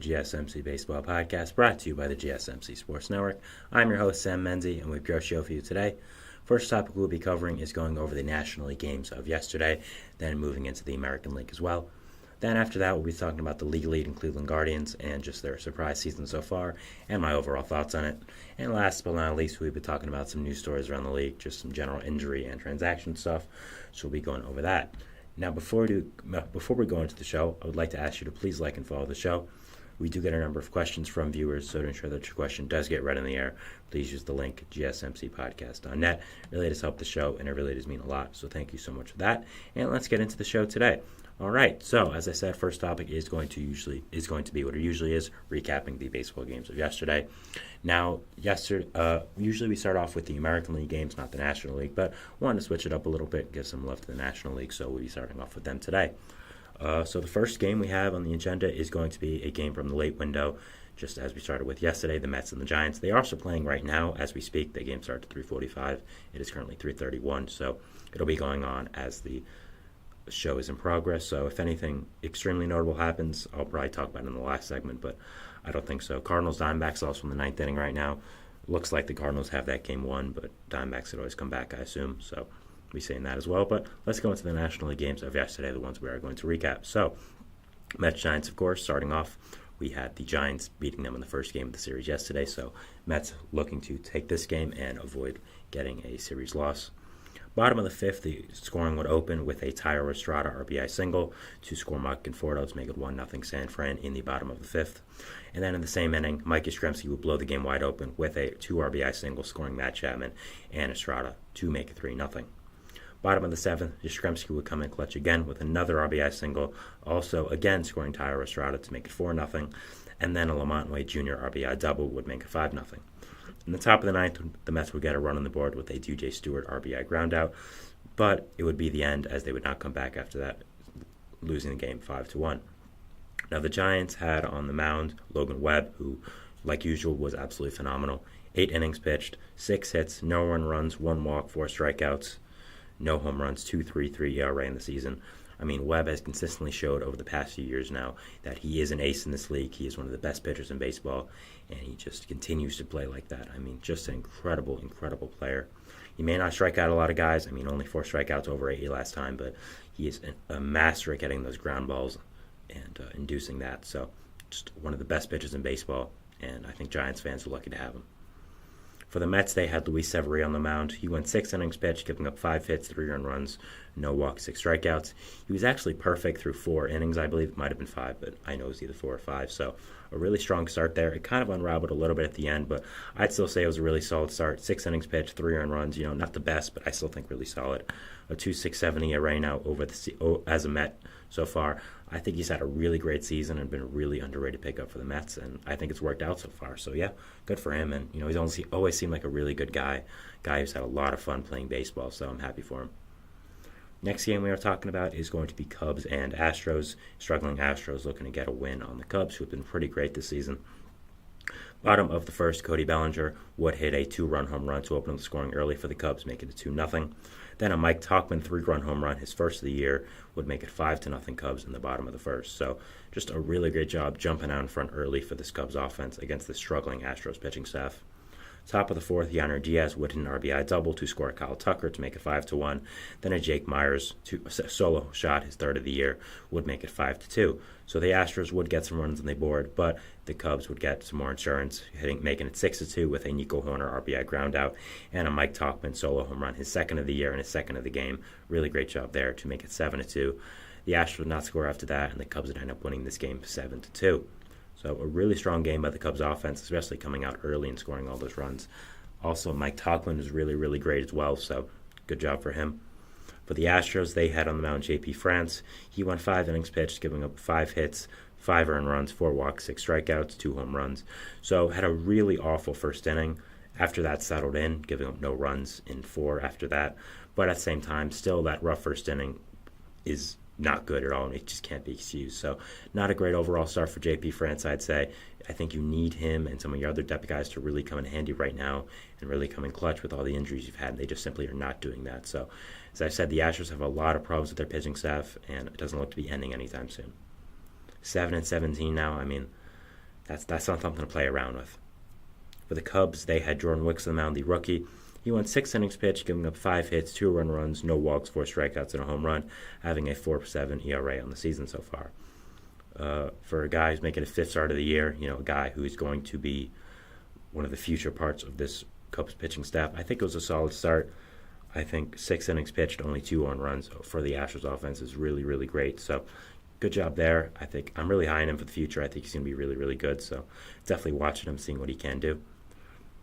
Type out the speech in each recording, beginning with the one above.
GSMC Baseball Podcast, brought to you by the GSMC Sports Network. I'm your host, Sam Menzie, and we've got a show for you today. First topic we'll be covering is going over the National League games of yesterday, then moving into the American League as well. Then after that, we'll be talking about the league leading Cleveland Guardians and just their surprise season so far, and my overall thoughts on it. And last but not least, we'll be talking about some news stories around the league, just some general injury and transaction stuff, so we'll be going over that. Now, before we go into the show, I would like to ask you to please like and follow the show. We do get a number of questions from viewers, so to ensure that your question does get read in the air, please use the link gsmcpodcast.net. It really does help the show, and it really does mean a lot, so thank you so much for that. And let's get into the show today. All right, so as I said, first topic is going to be what it usually is, recapping the baseball games of yesterday. Now, usually we start off with the American League games, not the National League, but wanted to switch it up a little bit, give some love to the National League, so we'll be starting off with them today. So the first game we have on the agenda is going to be a game from the late window, just as we started with yesterday, the Mets and the Giants. They are also playing right now as we speak. The game starts at 3:45. It is currently 3:31, so it'll be going on as the show is in progress. So if anything extremely notable happens, I'll probably talk about it in the last segment, but I don't think so. Cardinals Diamondbacks also in the ninth inning right now. Looks like the Cardinals have that game won, but Diamondbacks could always come back, I assume. So we'll be saying that as well. But let's go into the National League games of yesterday, the ones we are going to recap. So Mets Giants, of course, starting off. We had the Giants beating them in the first game of the series yesterday. So Mets looking to take this game and avoid getting a series loss. Bottom of the fifth, the scoring would open with a Thairo Estrada RBI single to score Mike Conforto to make it 1-0 San Fran in the bottom of the fifth. And then in the same inning, Mike Yastrzemski would blow the game wide open with a 2 RBI single scoring Matt Chapman and Estrada to make it 3-0. Bottom of the seventh, Yastrzemski would come in clutch again with another RBI single, also again scoring Thairo Estrada to make it 4-0. And then a Lamont Wade Jr. RBI double would make it 5-0. In the top of the ninth, the Mets would get a run on the board with a DJ Stewart RBI groundout, but it would be the end as they would not come back after that, losing the game 5-1. Now the Giants had on the mound Logan Webb, who, like usual, was absolutely phenomenal. 8 innings pitched, 6 hits, no run runs, 1 walk, 4 strikeouts, no home runs, 2.33 ERA in the season. I mean, Webb has consistently showed over the past few years now that he is an ace in this league. He is one of the best pitchers in baseball, and he just continues to play like that. I mean, just an incredible, incredible player. He may not strike out a lot of guys. I mean, only 4 strikeouts over 80 last time, but he is a master at getting those ground balls and inducing that. So just one of the best pitchers in baseball, and I think Giants fans are lucky to have him. For the Mets, they had Luis Severino on the mound. He went 6 innings pitched, giving up 5 hits, 3 earned runs, no walks, 6 strikeouts. He was actually perfect through 4 innings, I believe. It might have been 5, but I know it was either 4 or 5. So a really strong start there. It kind of unraveled a little bit at the end, but I'd still say it was a really solid start. 6 innings pitched, 3 earned runs. Not the best, but I still think really solid. A 2.67 ERA now as a Met so far. I think he's had a really great season and been a really underrated pickup for the Mets, and I think it's worked out so far. So, yeah, good for him. And, he's always seemed like a really good guy who's had a lot of fun playing baseball, so I'm happy for him. Next game we are talking about is going to be Cubs and Astros. Struggling Astros looking to get a win on the Cubs, who have been pretty great this season. Bottom of the first, Cody Bellinger would hit a 2-run home run to open up the scoring early for the Cubs, making it 2-0. Then a Mike Tauchman 3-run home run, his first of the year, would make it 5-0 Cubs in the bottom of the first. So just a really great job jumping out in front early for this Cubs offense against the struggling Astros pitching staff. Top of the fourth, Yainer Diaz would hit an RBI double to score Kyle Tucker to make it 5-1. Then a Jake Myers solo shot, his third of the year, would make it 5-2. So the Astros would get some runs on the board, but the Cubs would get some more insurance, making it 6-2 with a Nico Hoerner RBI groundout and a Mike Tauchman solo home run, his second of the year and his second of the game. Really great job there to make it 7-2. The Astros would not score after that, and the Cubs would end up winning this game 7-2. So a really strong game by the Cubs offense, especially coming out early and scoring all those runs. Also, Mike Tauchman was really, really great as well, so good job for him. For the Astros, they had on the mound J.P. France. He went 5 innings pitched, giving up 5 hits, 5 earned runs, 4 walks, 6 strikeouts, 2 home runs. So had a really awful first inning. After that, settled in, giving up no runs in 4 after that. But at the same time, still that rough first inning is not good at all, and it just can't be excused. So not a great overall start for J.P. France, I'd say. I think you need him and some of your other depth guys to really come in handy right now and really come in clutch with all the injuries you've had. They just simply are not doing that. So, as I said, the Astros have a lot of problems with their pitching staff, and it doesn't look to be ending anytime soon. 7-17 now. I mean, That's not something to play around with. For the Cubs, they had Jordan Wicks on the mound, the rookie. He went 6 innings pitched, giving up 5 hits, 2 earned runs, no walks, 4 strikeouts, and a home run, having a 4.7 ERA on the season so far. For a guy who's making a 5th start of the year, a guy who's going to be one of the future parts of this Cubs pitching staff, I think it was a solid start. I think 6 innings pitched, only 2 earned runs for the Astros offense is really, really great. So good job there. I think I'm really high on him for the future. I think he's going to be really, really good. So definitely watching him, seeing what he can do.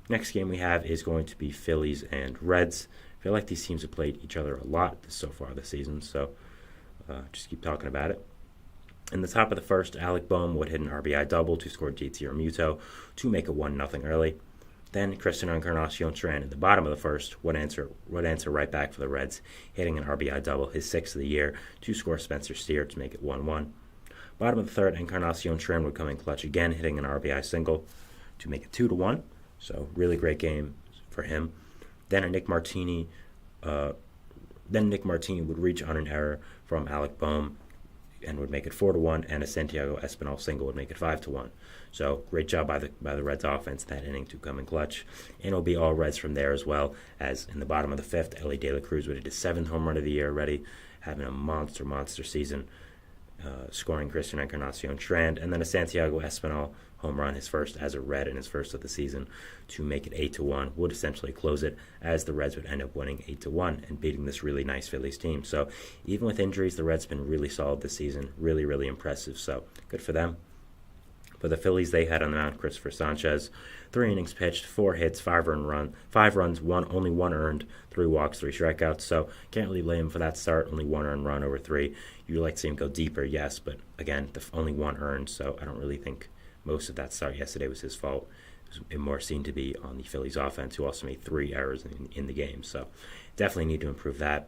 Next game we have is going to be Phillies and Reds. I feel like these teams have played each other a lot so far this season, so just keep talking about it. In the top of the first, Alec Boehm would hit an RBI double to score JT Realmuto to make it 1-0 early. Then Christian Encarnacion-Strand in the bottom of the first would answer right back for the Reds, hitting an RBI double, his 6th of the year, to score Spencer Steer to make it 1-1. Bottom of the third, Encarnacion-Strand would come in clutch again, hitting an RBI single to make it 2-1. So really great game for him. Then Nick Martini would reach on an error from Alec Boehm and would make it 4-1, and a Santiago Espinal single would make it 5-1. So great job by the Reds offense that inning to come in clutch. And it'll be all Reds from there as well, as in the bottom of the 5th, Ellie De La Cruz would hit his 7th home run of the year already, having a monster season, scoring Christian Encarnacion-Strand, and then a Santiago Espinal home run, his first as a Red and his first of the season, to make it 8-1, would essentially close it, as the Reds would end up winning 8-1 and beating this really nice Phillies team. So even with injuries, the Reds have been really solid this season, really, really impressive. So good for them. For the Phillies, they had on the mound Christopher Sanchez, 3 innings pitched, 4 hits, 5 runs, only 1 earned, 3 walks, 3 strikeouts. So can't really blame him for that start. Only 1 earned run over 3. You'd like to see him go deeper, yes, but again, only 1 earned. So I don't really think most of that start yesterday was his fault. It was more seen to be on the Phillies offense, who also made 3 errors in the game. So definitely need to improve that.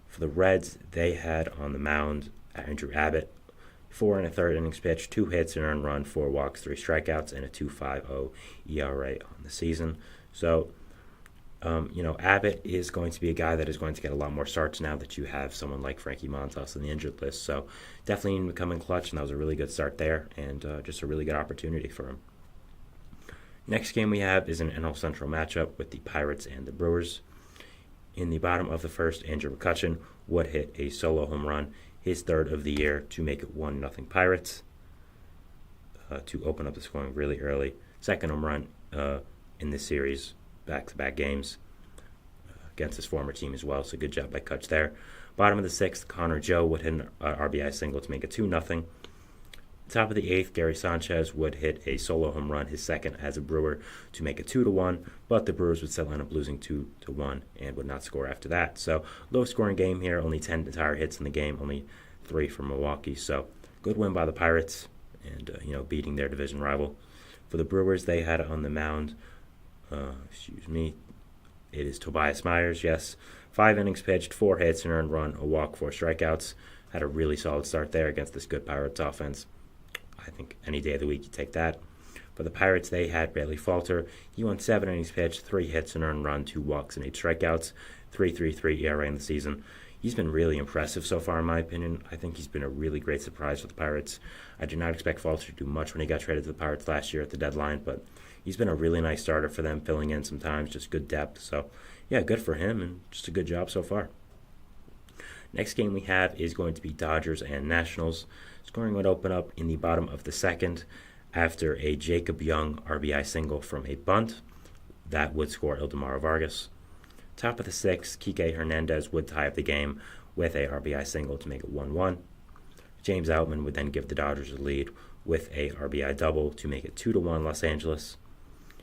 For the Reds, they had on the mound Andrew Abbott, 4 1/3 innings pitched, 2 hits, an earned run, 4 walks, 3 strikeouts, and a 2.50 ERA on the season. So, Abbott is going to be a guy that is going to get a lot more starts now that you have someone like Frankie Montas on the injured list. So definitely need to come in clutch, and that was a really good start there, and just a really good opportunity for him. Next game we have is an NL Central matchup with the Pirates and the Brewers. In the bottom of the first, Andrew McCutchen would hit a solo home run, his 3rd of the year, to make it 1-0 Pirates, to open up the scoring really early. 2nd home run in this series, back-to-back games, against his former team as well, so good job by Kutch there. Bottom of the 6th, Connor Joe would hit an RBI single to make it 2-0. Top of the 8th, Gary Sanchez would hit a solo home run, his 2nd as a Brewer, to make it 2-1, but the Brewers would still end up losing 2-1 and would not score after that. So low-scoring game here, only 10 entire hits in the game, only 3 from Milwaukee. So good win by the Pirates, and beating their division rival. For the Brewers, they had on the mound, it is Tobias Myers, yes. 5 innings pitched, 4 hits, an earned run, a walk, 4 strikeouts. Had a really solid start there against this good Pirates offense. I think any day of the week you take that. For the Pirates, they had Bailey Falter. He went 7 innings pitched, 3 hits, an earned run, 2 walks, and 8 strikeouts. 3.33 ERA in the season. He's been really impressive so far, in my opinion. I think he's been a really great surprise for the Pirates. I did not expect Falter to do much when he got traded to the Pirates last year at the deadline, but he's been a really nice starter for them, filling in sometimes, just good depth. So, yeah, good for him, and just a good job so far. Next game we have is going to be Dodgers and Nationals. Scoring would open up in the bottom of the 2nd after a Jacob Young RBI single from a bunt. That would score Ildemaro Vargas. Top of the 6th, Kike Hernandez would tie up the game with a RBI single to make it 1-1. James Outman would then give the Dodgers a lead with a RBI double to make it 2-1 Los Angeles.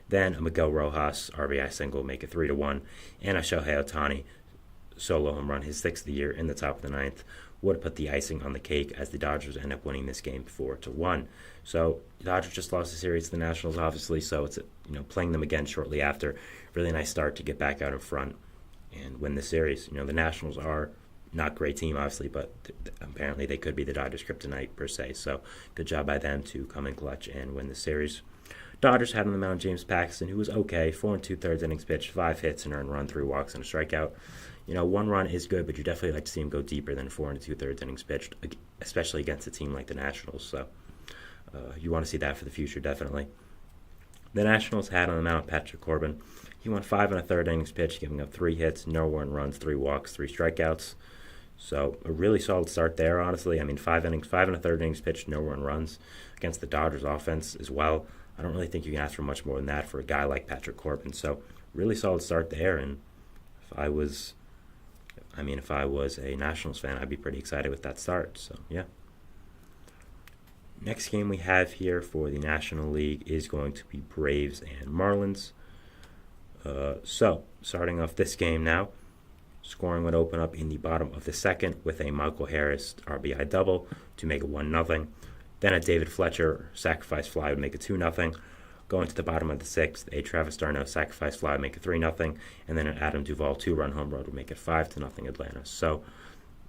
Then a Miguel Rojas RBI single make it 3-1, and a Shohei Ohtani solo home run, his 6th of the year, in the top of the 9th, would put the icing on the cake as the Dodgers end up winning this game 4-1. So the Dodgers just lost the series to the Nationals, obviously, so it's playing them again shortly after. Really nice start to get back out in front and win the series. The Nationals are not a great team, obviously, but apparently they could be the Dodgers' kryptonite per se. So good job by them to come in clutch and win the series. Dodgers had on the mound James Paxton, who was okay, 4 2/3 innings pitched, 5 hits, an earned run, 3 walks, and a strikeout. 1 run is good, but you definitely like to see him go deeper than 4 2/3 innings pitched, especially against a team like the Nationals. So You want to see that for the future, definitely. The Nationals had on the mound Patrick Corbin. He went 5 1/3 innings pitched, giving up 3 hits, no earned runs, 3 walks, 3 strikeouts. So a really solid start there, honestly. I mean, 5 1/3 innings pitched, no earned runs against the Dodgers offense as well. I don't really think you can ask for much more than that for a guy like Patrick Corbin. So really solid start there. And if I was a Nationals fan, I'd be pretty excited with that start. So yeah. Next game we have here for the National League is going to be Braves and Marlins. So starting off this game now, scoring would open up in the bottom of the second with a Michael Harris RBI double to make it 1-0. Then a David Fletcher sacrifice fly would make it 2-0. Going to the bottom of the sixth, a Travis d'Arnaud sacrifice fly would make it 3-0. And then an Adam Duvall 2-run home run would make it 5-0 Atlanta. So,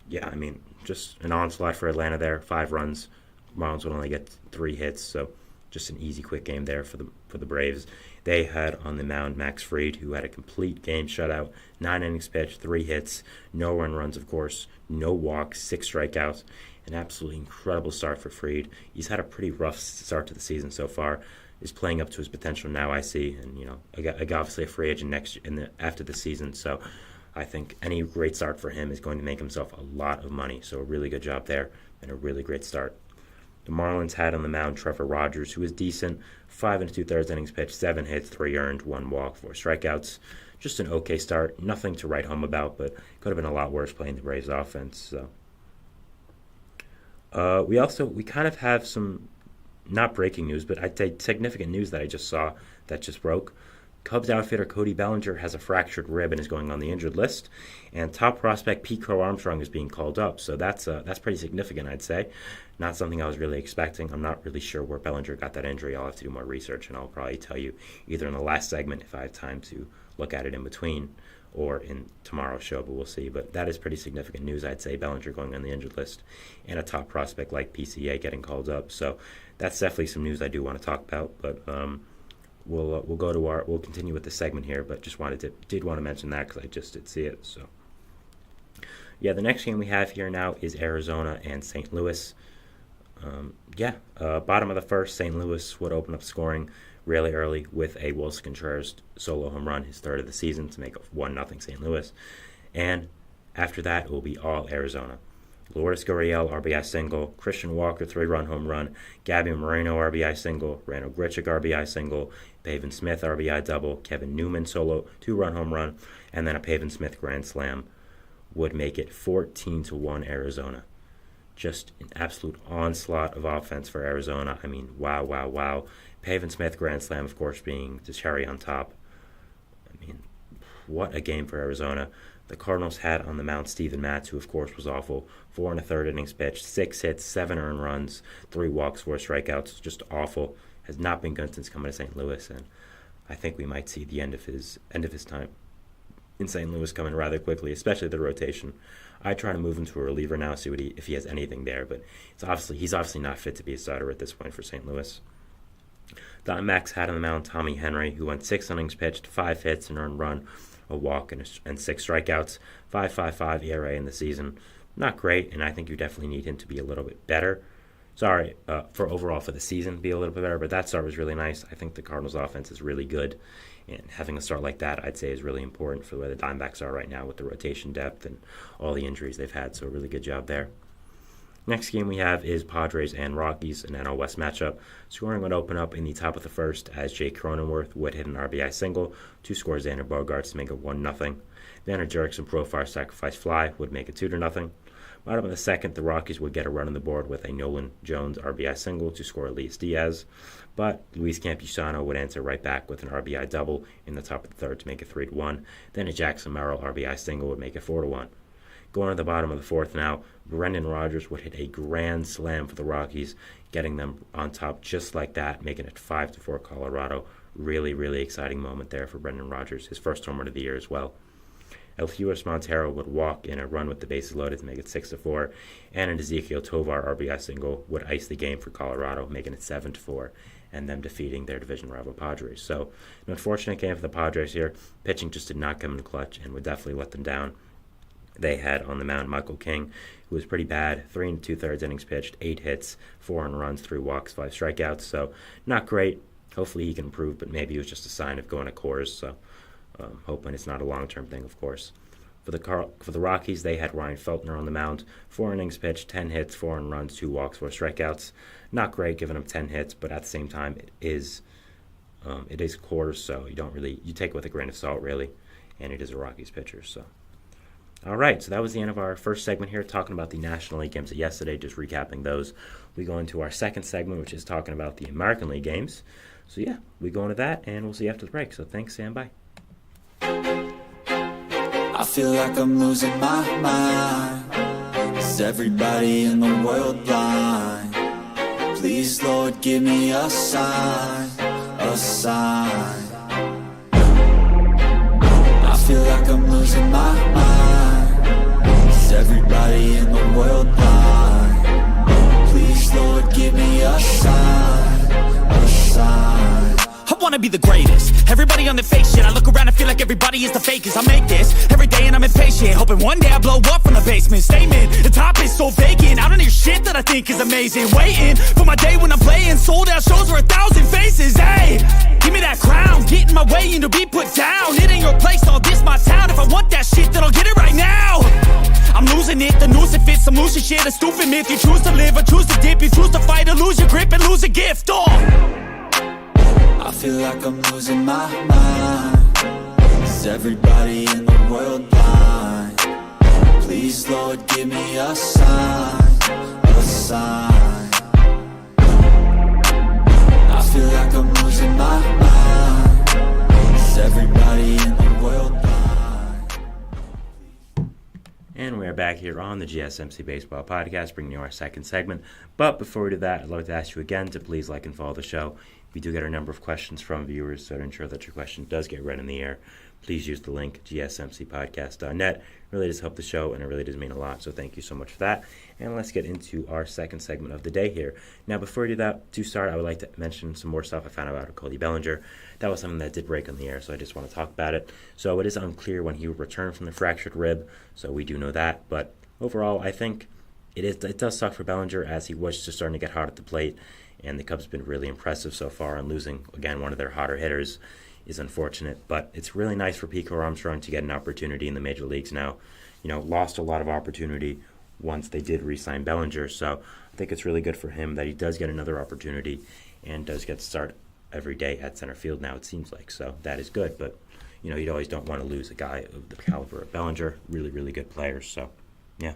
yeah, I mean, just an onslaught for Atlanta there. 5 runs. Marlins would only get 3 hits, so just an easy, quick game there for the Braves. They had on the mound Max Fried, who had a complete game shutout, 9 innings pitched, 3 hits, no earned runs, of course, no walks, 6 strikeouts. An absolutely incredible start for Fried. He's had a pretty rough start to the season so far. Is playing up to his potential now, I see, and obviously a free agent after the season. So I think any great start for him is going to make himself a lot of money. So a really good job there and a really great start. The Marlins had on the mound Trevor Rogers, who was decent, 5 2/3 innings pitched, 7 hits, 3 earned, 1 walk, 4 strikeouts. Just an okay start, nothing to write home about, but could have been a lot worse playing the Braves offense. So we kind of have some not breaking news, but I'd say significant news that I just saw that just broke. Cubs outfitter Cody Bellinger has a fractured rib and is going on the injured list, and top prospect Pete Crow Armstrong is being called up. So that's pretty significant, I'd say. Not something I was really expecting. I'm not really sure where Bellinger got that injury. I'll have to do more research, and I'll probably tell you either in the last segment if I have time to look at it in between, or in tomorrow's show, but we'll see. But that is pretty significant news, I'd say. Bellinger going on the injured list, and a top prospect like PCA getting called up. So that's definitely some news I do want to talk about. But we'll continue with the segment here, but just did want to mention that because I just did see it. So yeah, the next game we have here now is Arizona and St. Louis. Bottom of the first, St. Louis would open up scoring really early with a Wilson Contreras solo home run, his third of the season, to make it 1-0 St. Louis. And after that, it will be all Arizona. Lourdes Gurriel, RBI single, Christian Walker, 3-run home run, Gabby Moreno, RBI single, Randall Grichuk, RBI single, Pavin Smith, RBI double, Kevin Newman, solo, 2-run home run, and then a Pavin Smith grand slam would make it 14-1 Arizona. Just an absolute onslaught of offense for Arizona. I mean, wow. Pavin Smith grand slam, of course, being the cherry on top. I mean, what a game for Arizona. The Cardinals had on the mound Steven Matz, who of course was awful. 4 1/3 innings pitched, 6 hits, 7 earned runs, 3 walks, 4 strikeouts. Just awful. Has not been good since coming to St. Louis, and I think we might see the end of his time in St. Louis coming rather quickly, especially the rotation. I try to move him to a reliever now, see if he has anything there, but he's obviously not fit to be a starter at this point for St. Louis. Diamondbacks had on the mound Tommy Henry, who went 6 innings pitched, 5 hits, an earned run, a walk, and 6 strikeouts, 5.55 ERA in the season. Not great, and I think you definitely need him to be a little bit better. For the season, be a little bit better, but that start was really nice. I think the Cardinals' offense is really good, and having a start like that, I'd say, is really important for where the Diamondbacks are right now with the rotation depth and all the injuries they've had, so a really good job there. Next game we have is Padres and Rockies, an NL West matchup. Scoring would open up in the top of the first as Jake Cronenworth would hit an RBI single to score Xander Bogaerts to make it 1-0. Then a Jerickson Profar sacrifice fly would make it 2-0. Bottom of the second, the Rockies would get a run on the board with a Nolan Jones RBI single to score Luis Diaz, but Luis Campusano would answer right back with an RBI double in the top of the third to make it 3-1. Then a Jackson Merrill RBI single would make it 4-1. Going to the bottom of the fourth now, Brendan Rodgers would hit a grand slam for the Rockies, getting them on top just like that, making it 5-4 Colorado. Really, really exciting moment there for Brendan Rodgers, his first home run of the year as well. Elhuis Montero would walk in a run with the bases loaded to make it 6-4, and an Ezekiel Tovar RBI single would ice the game for Colorado, making it 7-4, and them defeating their division rival Padres. So an unfortunate game for the Padres here. Pitching just did not come in clutch and would definitely let them down. they had on the mound Michael King, who was pretty bad. 3 2/3 innings pitched, 8 hits, 4 earned runs, 3 walks, 5 strikeouts. So not great. Hopefully he can improve, but maybe it was just a sign of going to Coors. So hoping it's not a long-term thing, of course. For the Rockies, they had Ryan Feltner on the mound. 4 innings pitched, 10 hits, 4 earned runs, 2 walks, 4 strikeouts. Not great, giving him 10 hits, but at the same time, it is Coors, so you take it with a grain of salt, really. And it is a Rockies pitcher, so. All right, so that was the end of our first segment here, talking about the National League games of yesterday, just recapping those. We go into our second segment, which is talking about the American League games. So yeah, we go into that, and we'll see you after the break. So thanks, and bye. I feel like I'm losing my mind. Is everybody in the world blind? Please, Lord, give me a sign, a sign. I feel like I'm losing my mind. Is everybody in the world blind? Please, Lord, give me a sign, a sign. I wanna be the greatest. Everybody on the fake shit. I look around and feel like everybody is the fakest. I make this every day and I'm impatient, hoping one day I blow up from the basement. Statement, the top is so vacant. I don't hear shit that I think is amazing. Waiting for my day when I'm playing sold out shows for 1,000 faces. Hey, give me that crown, get in my way and to be put down. It ain't your place, all this my town. If I want that shit, then I'll get it right now. I'm losing it, the noose it fits. I'm losing shit, a stupid myth. You choose to live or choose to dip. You choose to fight or lose your grip and lose a gift. I feel like I'm losing my mind. Is everybody in the world blind? Please, Lord, give me a sign, a sign. I feel like I'm losing my mind. Is everybody in the world blind? And we're back here on the GSMC Baseball Podcast, bringing you our second segment. But before we do that, I'd like to ask you again to please like and follow the show. We do get a number of questions from viewers, so to ensure that your question does get read in the air, please use the link, gsmcpodcast.net. It really does help the show, and it really does mean a lot, so thank you so much for that. And let's get into our second segment of the day here. Now, before we do that, to start, I would like to mention some more stuff I found out about Cody Bellinger. That was something that did break on the air, so I just want to talk about it. So it is unclear when he will return from the fractured rib, so we do know that. But overall, I think it does suck for Bellinger, as he was just starting to get hot at the plate. And the Cubs have been really impressive so far, and losing, again, one of their hotter hitters is unfortunate. But it's really nice for Pico Armstrong to get an opportunity in the major leagues now. Lost a lot of opportunity once they did re-sign Bellinger. So I think it's really good for him that he does get another opportunity and does get to start every day at center field now, it seems like. So that is good. But, you always don't want to lose a guy of the caliber of Bellinger. Really, really good players. So, yeah.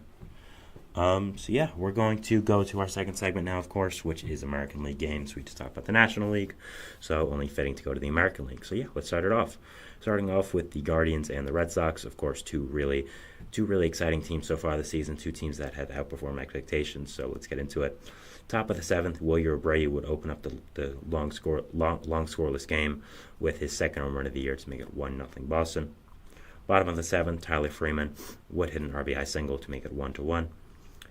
We're going to go to our second segment now, of course, which is American League games. We just talked about the National League, so only fitting to go to the American League. So yeah, let's start it off. Starting off with the Guardians and the Red Sox, of course, two really exciting teams so far this season, two teams that have outperformed expectations. So let's get into it. Top of the seventh, Wilyer Abreu would open up the long scoreless game with his second home run of the year to make it 1-0 Boston. Bottom of the seventh, Tyler Freeman would hit an RBI single to make it 1-1.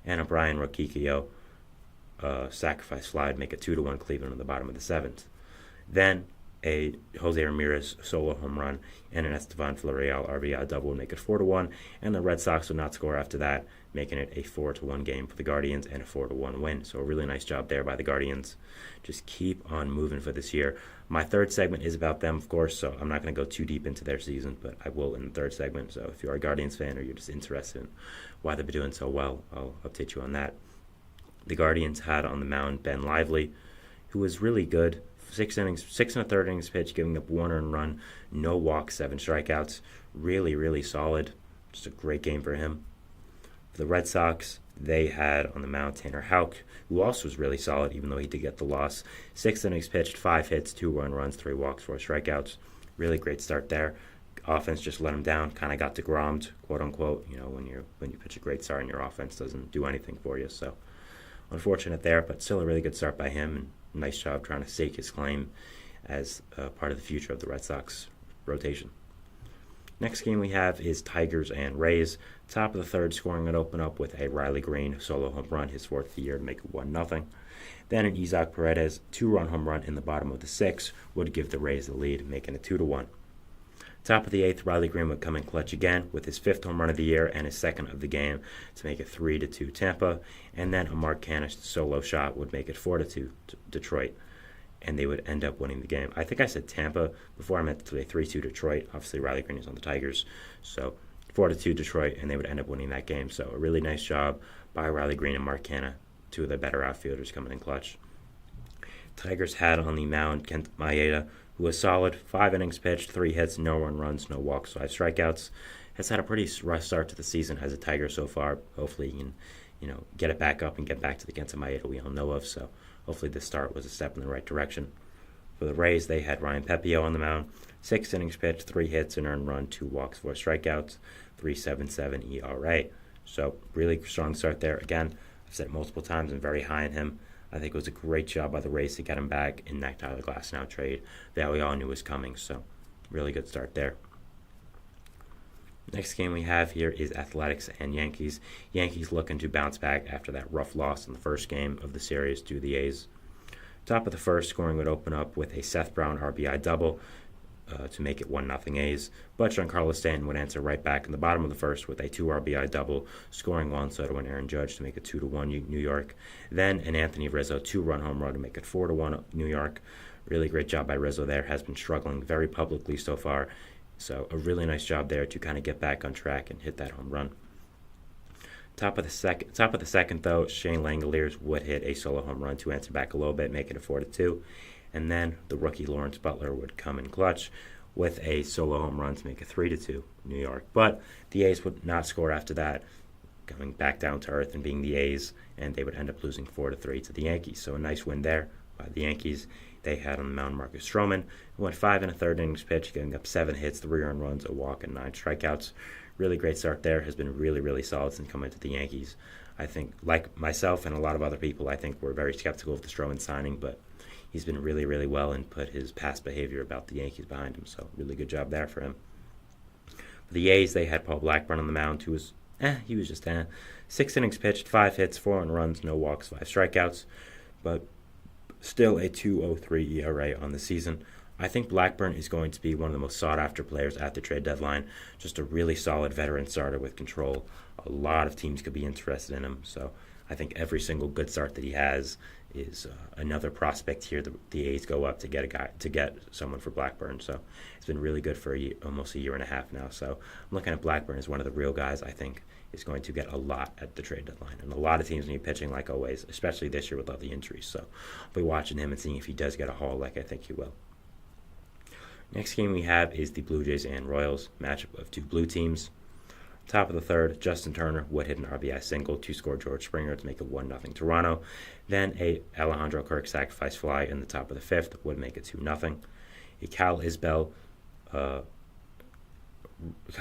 And a Brian Rokikio sacrifice fly to make it 2-1 Cleveland in the bottom of the seventh. Then a Jose Ramirez solo home run and an Estevan Florial RBI double would make it 4-1, and the Red Sox would not score after that, making it a 4-1 game for the Guardians and a 4-1 win. So a really nice job there by the Guardians. Just keep on moving for this year. My third segment is about them, of course, so I'm not going to go too deep into their season, but I will in the third segment. So if you're a Guardians fan or you're just interested in why they've been doing so well, I'll update you on that. The Guardians had on the mound Ben Lively, who was really good. 6 innings, 6 1/3 innings pitched, giving up 1 earned run, no walks, 7 strikeouts. Really, really solid. Just a great game for him. For the Red Sox, they had on the mound Tanner Houck, who also was really solid, even though he did get the loss. 6 innings pitched, 5 hits, 2 earned runs, 3 walks, 4 strikeouts. Really great start there. Offense just let him down, kind of got deGrommed, quote unquote. When you pitch a great start and your offense doesn't do anything for you. So unfortunate there, but still a really good start by him. And nice job trying to stake his claim as part of the future of the Red Sox rotation. Next game we have is Tigers and Rays. Top of the third, scoring it open up with a Riley Green solo home run, his 4th of the year, to make it 1-0. Then an Isaac Paredes 2-run home run in the bottom of the 6th would give the Rays the lead, making it 2-1. Top of the 8th, Riley Green would come in clutch again with his 5th home run of the year and his 2nd of the game to make it 3-2 Tampa. And then a Mark Cannish solo shot would make it 4-2 Detroit. And they would end up winning the game. I think I said Tampa before. I meant to say 3-2 Detroit. Obviously, Riley Green is on the Tigers. So 4-2 Detroit, and they would end up winning that game. So a really nice job by Riley Green and Mark Canha, two of the better outfielders coming in clutch. Tigers had on the mound Kent Maeda, who was solid. 5 innings pitched, 3 hits, no 1 runs, no walks, 5 strikeouts. Has had a pretty rough start to the season as a Tiger so far. Hopefully he can, get it back up and get back to the Kent Maeda we all know of. So hopefully this start was a step in the right direction. For the Rays, they had Ryan Pepio on the mound. 6 innings pitched, 3 hits, an earned run, 2 walks, 4 strikeouts, 3.77 ERA. So really strong start there. Again, I've said it multiple times, I'm very high on him. I think it was a great job by the Rays to get him back in that Tyler Glasnow trade that we all knew was coming. So really good start there. Next game we have here is Athletics and Yankees. Yankees looking to bounce back after that rough loss in the first game of the series to the A's. Top of the first, scoring would open up with a Seth Brown RBI double to make it 1-0 A's. But Giancarlo Stanton would answer right back in the bottom of the first with a 2 RBI double, scoring Juan Soto and Aaron Judge to make it 2-1 New York. Then an Anthony Rizzo 2-run home run to make it 4-1 New York. Really great job by Rizzo there. Has been struggling very publicly so far. So a really nice job there to kind of get back on track and hit that home run. Top of the second, though, Shane Langoliers would hit a solo home run to answer back a little bit, make it a 4-2. And then the rookie Lawrence Butler would come in clutch with a solo home run to make it 3-2 New York. But the A's would not score after that, coming back down to earth and being the A's, and they would end up losing 4-3 to the Yankees. So a nice win there by the Yankees. They had on the mound Marcus Stroman, who went 5 1/3 innings pitched, giving up 7 hits, 3 earned runs, a walk, and 9 strikeouts. Really great start there. Has been really, really solid since coming to the Yankees. I think, like myself and a lot of other people, I think we're very skeptical of the Stroman signing, but he's been really, really well and put his past behavior about the Yankees behind him. So really good job there for him. For the A's, they had Paul Blackburn on the mound, who was, he was just 6 innings pitched, 5 hits, 4 earned runs, no walks, 5 strikeouts, but still a 2.03 ERA on the season. I think Blackburn is going to be one of the most sought-after players at the trade deadline. Just a really solid veteran starter with control. A lot of teams could be interested in him. So I think every single good start that he has is another prospect here. The A's go up to get someone for Blackburn. So it's been really good for almost a year and a half now. So I'm looking at Blackburn as one of the real guys I think is going to get a lot at the trade deadline. And a lot of teams need pitching like always, especially this year with all the injuries. So I'll be watching him and seeing if he does get a haul like I think he will. Next game we have is the Blue Jays and Royals, matchup of two blue teams. Top of the third, Justin Turner would hit an RBI single to score George Springer to make it 1-0 Toronto. Then a Alejandro Kirk sacrifice fly in the top of the fifth would make it 2-0. A Kyle Isbell,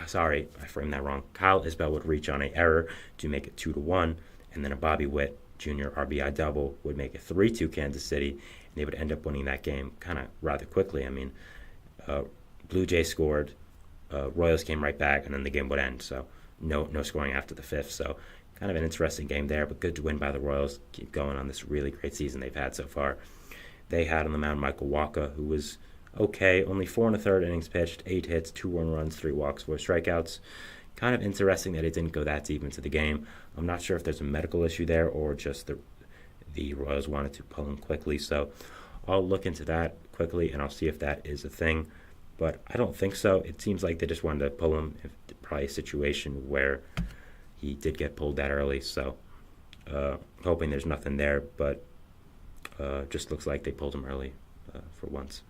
sorry, I framed that wrong. Kyle Isbell would reach on an error to make it 2-1, and then a Bobby Witt Jr. RBI double would make it 3-2 Kansas City, and they would end up winning that game kind of rather quickly. I mean, Blue Jays scored, Royals came right back, and then the game would end. So no scoring after the fifth. So kind of an interesting game there, but good to win by the Royals. Keep going on this really great season they've had so far. They had on the mound Michael Wacha, who was okay, only 4 1/3 innings pitched, 8 hits, 2 earned runs, 3 walks, 4 strikeouts. Kind of interesting that it didn't go that deep into the game. I'm not sure if there's a medical issue there or just the Royals wanted to pull him quickly. So I'll look into that quickly, and I'll see if that is a thing. But I don't think so. It seems like they just wanted to pull him. Probably a situation where he did get pulled that early. So hoping there's nothing there. But just looks like they pulled him early for once.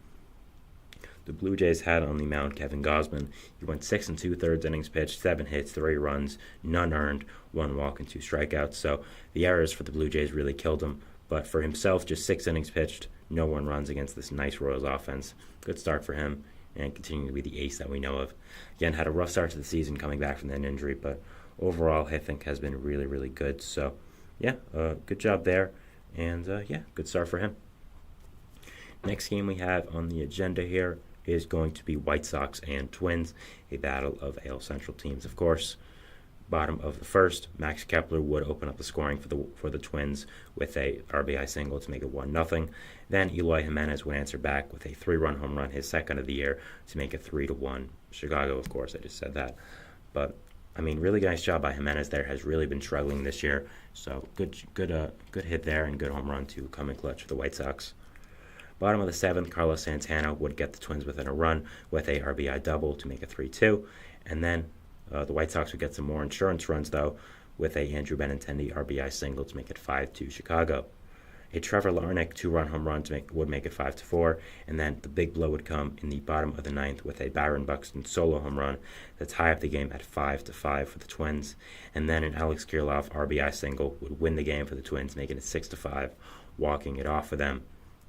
The Blue Jays had on the mound Kevin Gausman. He went 6 2/3 innings pitched, 7 hits, 3 runs, none earned, 1 walk, and 2 strikeouts. So the errors for the Blue Jays really killed him. But for himself, just 6 innings pitched, no 1 runs against this nice Royals offense. Good start for him, and continuing to be the ace that we know of. Again, had a rough start to the season coming back from that injury, but overall I think has been really, really good. So, yeah, good job there, and good start for him. Next game we have on the agenda here is going to be White Sox and Twins, a battle of AL Central teams, of course. Bottom of the first, Max Kepler would open up the scoring for the Twins with a RBI single to make it 1-0. Then Eloy Jimenez would answer back with a 3-run home run, his second of the year, to make it 3-1. Chicago, of course, I just said that. But, I mean, really nice job by Jimenez there. Has really been struggling this year. So, good hit there and good home run to come in clutch for the White Sox. Bottom of the seventh, Carlos Santana would get the Twins within a run with a RBI double to make it 3-2. And then the White Sox would get some more insurance runs, though, with a Andrew Benintendi RBI single to make it 5-2 Chicago. A Trevor Larnach 2-run home run would make it 5-4, and then the big blow would come in the bottom of the ninth with a Byron Buxton solo home run to tie up the game at 5-5 for the Twins. And then an Alex Kirilloff RBI single would win the game for the Twins, making it 6-5, walking it off for them.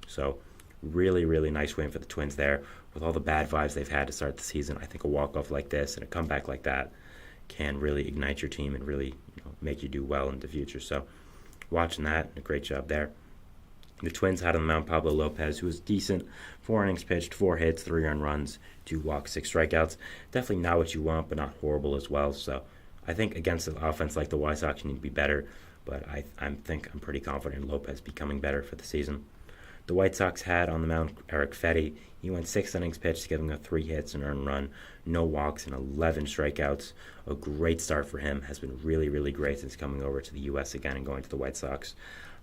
So really, really nice win for the Twins there. With all the bad vibes they've had to start the season, I think a walk-off like this and a comeback like that can really ignite your team and really make you do well in the future. So watching that, a great job there. The Twins had on the mound Pablo Lopez, who was decent. 4 innings pitched, 4 hits, 3 earned runs, 2 walks, 6 strikeouts. Definitely not what you want, but not horrible as well. So I think against an offense like the White Sox, you need to be better. But I think I'm pretty confident in Lopez becoming better for the season. The White Sox had on the mound Eric Fetty. He went 6 innings pitched, giving up 3 hits, an earned run, no walks, and 11 strikeouts. A great start for him. Has been really, really great since coming over to the U.S. again and going to the White Sox.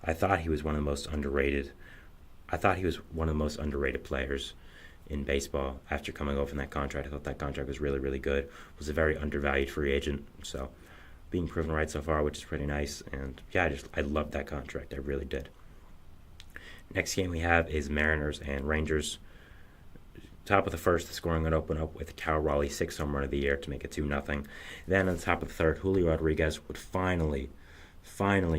I thought he was one of the most underrated players in baseball after coming over from that contract. I thought that contract was really, really good. Was a very undervalued free agent. So being proven right so far, which is pretty nice. And yeah, I loved that contract. I really did. Next game we have is Mariners and Rangers. Top of the first, the scoring would open up with Cal Raleigh 6th home run of the year to make it 2-0. Then on the top of the third, Julio Rodriguez would finally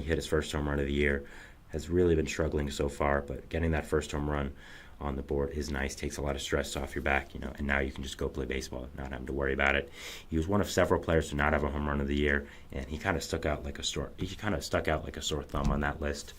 hit his first home run of the year. Has really been struggling so far, but getting that first home run on the board is nice. Takes a lot of stress off your back, and now you can just go play baseball, not having to worry about it. He was one of several players to not have a home run of the year, and he kind of stuck out like a sore thumb on that list.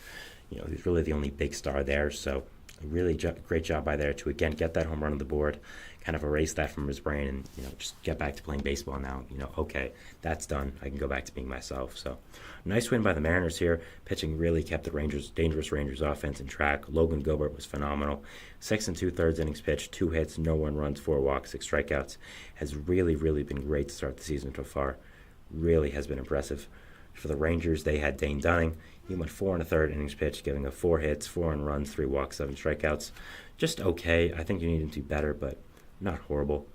He's really the only big star there, so a really great job by there to again get that home run on the board, kind of erase that from his brain, and just get back to playing baseball now. Okay, that's done. I can go back to being myself. So nice win by the Mariners here. Pitching really kept the dangerous Rangers offense in track. Logan Gilbert was phenomenal. 6 2/3 innings pitched, 2 hits, no 1 runs, 4 walks, 6 strikeouts. Has really, really been great to start the season so far. Really has been impressive. For the Rangers, they had Dane Dunning. He went 4 1/3 innings pitched, giving up 4 hits, 4 earned runs, 3 walks, 7 strikeouts. Just okay. I think you need him to do better, but not horrible.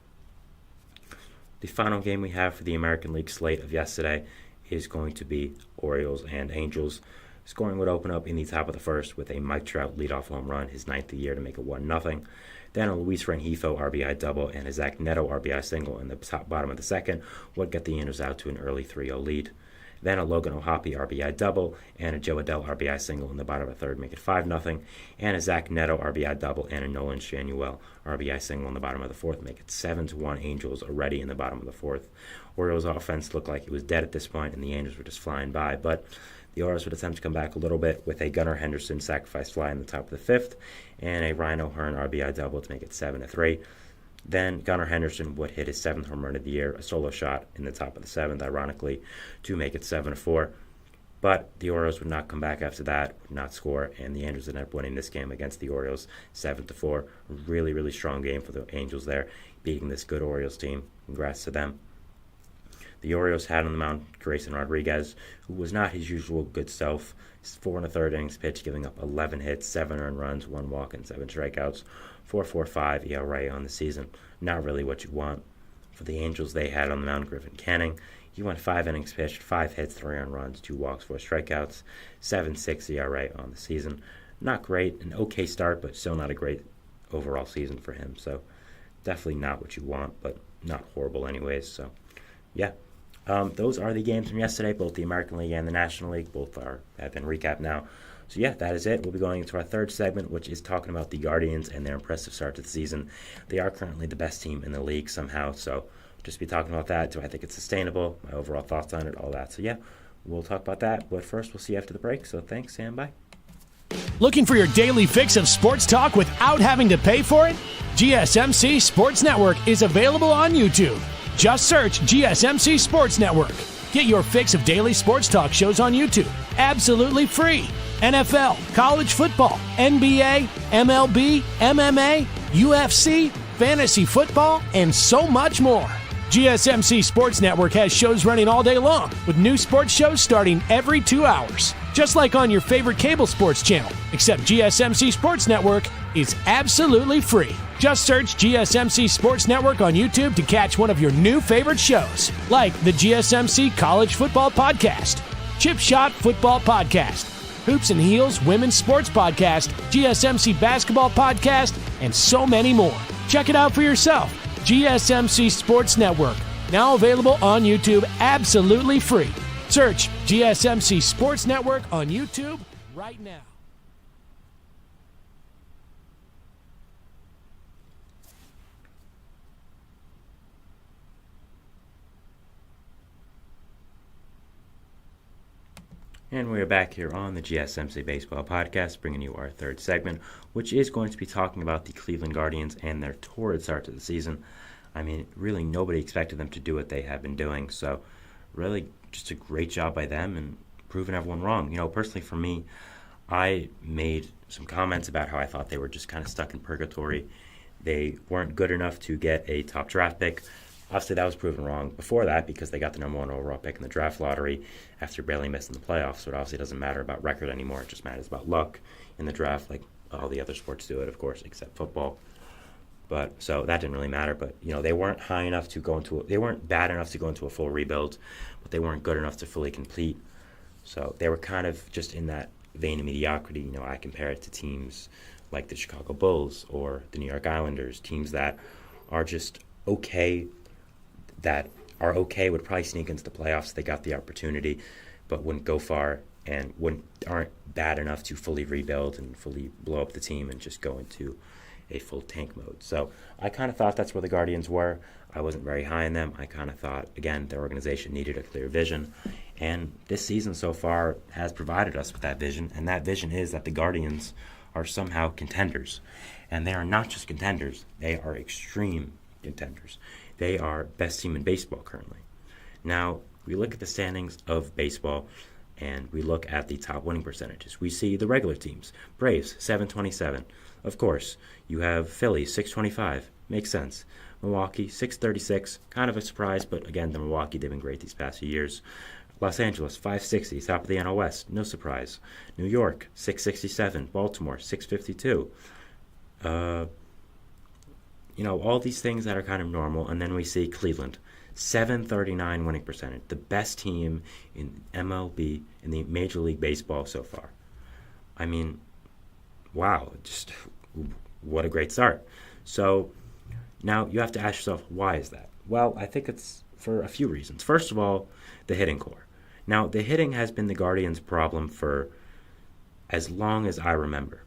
The final game we have for the American League slate of yesterday is going to be Orioles and Angels. Scoring would open up in the top of the first with a Mike Trout leadoff home run, his 9th of the year, to make it 1-0. Then a Luis Rengifo RBI double and a Zach Neto RBI single in the bottom of the second would get the Angels out to an early 3-0 lead. Then a Logan O'Hoppe RBI double and a Joe Adell RBI single in the bottom of the third make it 5-0. And a Zach Neto RBI double and a Nolan Shanuel RBI single in the bottom of the fourth make it 7-1 Angels already in the bottom of the fourth. Orioles offense looked like it was dead at this point, and the Angels were just flying by. But the Orioles would attempt to come back a little bit with a Gunnar Henderson sacrifice fly in the top of the fifth and a Ryan O'Hearn RBI double to make it 7-3. Then Gunnar Henderson would hit his 7th home run of the year, a solo shot in the top of the 7th, ironically, to make it 7-4. But the Orioles would not come back after that, would not score, and the Angels ended up winning this game against the Orioles 7-4. Really, really strong game for the Angels there, beating this good Orioles team. Congrats to them. The Orioles had on the mound Grayson Rodriguez, who was not his usual good self. 4 1/3 innings pitched, giving up 11 hits, 7 earned runs, 1 walk, and 7 strikeouts. 4.45 ERA on the season. Not really what you want. For the Angels, they had on the mound Griffin Canning. He went 5 innings pitched, 5 hits, 3 earned runs, 2 walks, 4 strikeouts. 7.6 ERA on the season. Not great, an okay start, but still not a great overall season for him. So definitely not what you want, but not horrible anyways. So yeah. Those are the games from yesterday, both the American League and the National League. Both have been recapped now. So yeah, that is it. We'll be going into our third segment, which is talking about the Guardians and their impressive start to the season. They are currently the best team in the league somehow, so just be talking about that. Do I think it's sustainable? My overall thoughts on it, all that. So yeah, we'll talk about that. But first, we'll see you after the break. So thanks, and bye. Looking for your daily fix of sports talk without having to pay for it? GSMC Sports Network is available on YouTube. Just search GSMC Sports Network. Get your fix of daily sports talk shows on YouTube, absolutely free. NFL, college football, NBA, MLB, MMA, UFC, fantasy football, and so much more. GSMC Sports Network has shows running all day long, with new sports shows starting every 2 hours. Just like on your favorite cable sports channel, except GSMC Sports Network is absolutely free. Just search GSMC Sports Network on YouTube to catch one of your new favorite shows, like the GSMC College Football Podcast, Chip Shot Football Podcast, Hoops and Heels Women's Sports Podcast, GSMC Basketball Podcast, and so many more. Check it out for yourself. GSMC Sports Network, now available on YouTube absolutely free. Search GSMC Sports Network on YouTube right now. And we're back here on the GSMC Baseball Podcast, bringing you our third segment, which is going to be talking about the Cleveland Guardians and their torrid start to the season. I mean, really nobody expected them to do what they have been doing, so really just a great job by them and proving everyone wrong. You know, personally for me, I made some comments about how I thought they were just kind of stuck in purgatory. They weren't good enough to get a top draft pick. Obviously, that was proven wrong before that because they got the number 1 overall pick in the draft lottery after barely missing the playoffs. So it obviously doesn't matter about record anymore. It just matters about luck in the draft, like all the other sports do it, of course, except football. But so that didn't really matter. But you know, they weren't high enough to go into. They weren't bad enough to go into a full rebuild, but they weren't good enough to fully complete. So they were kind of just in that vein of mediocrity. You know, I compare it to teams like the Chicago Bulls or the New York Islanders, teams that are just okay. That are okay, would probably sneak into the playoffs. They got the opportunity, but wouldn't go far and aren't bad enough to fully rebuild and fully blow up the team and just go into a full tank mode. So I kind of thought that's where the Guardians were. I wasn't very high on them. I kind of thought, again, their organization needed a clear vision. And this season so far has provided us with that vision. And that vision is that the Guardians are somehow contenders. And they are not just contenders. They are extreme contenders. They are best team in baseball currently. Now, we look at the standings of baseball, and we look at the top winning percentages. We see the regular teams. Braves, 727. Of course, you have Philly, 625. Makes sense. Milwaukee, 636. Kind of a surprise, but again, the Milwaukee, they've been great these past few years. Los Angeles, 560. Top of the NL West. No surprise. New York, 667. Baltimore, 652. You know, all these things that are kind of normal. And then we see Cleveland, 739 winning percentage. The best team in MLB, in the Major League Baseball so far. I mean, wow, just what a great start. So now you have to ask yourself, why is that? Well, I think it's for a few reasons. First of all, the hitting core. Now, the hitting has been the Guardians' problem for as long as I remember.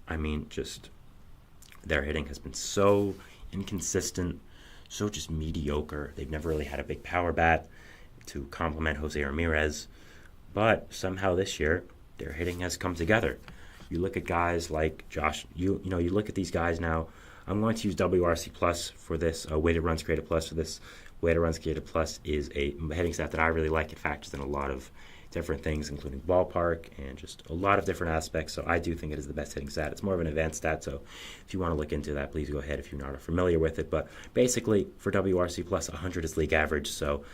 I mean, just their hitting has been so inconsistent, so just mediocre. They've never really had a big power bat to complement Jose Ramirez. But somehow this year, their hitting has come together. You look at guys like Josh, you look at these guys now. I'm going to use WRC Plus for this, weighted runs created plus for this. Weighted runs created plus is a hitting stat that I really like. It factors in a lot of different things, including ballpark and just a lot of different aspects. So I do think it is the best hitting stat. It's more of an advanced stat, so if you want to look into that, please go ahead if you're not familiar with it. But basically, for WRC Plus, 100 is league average. So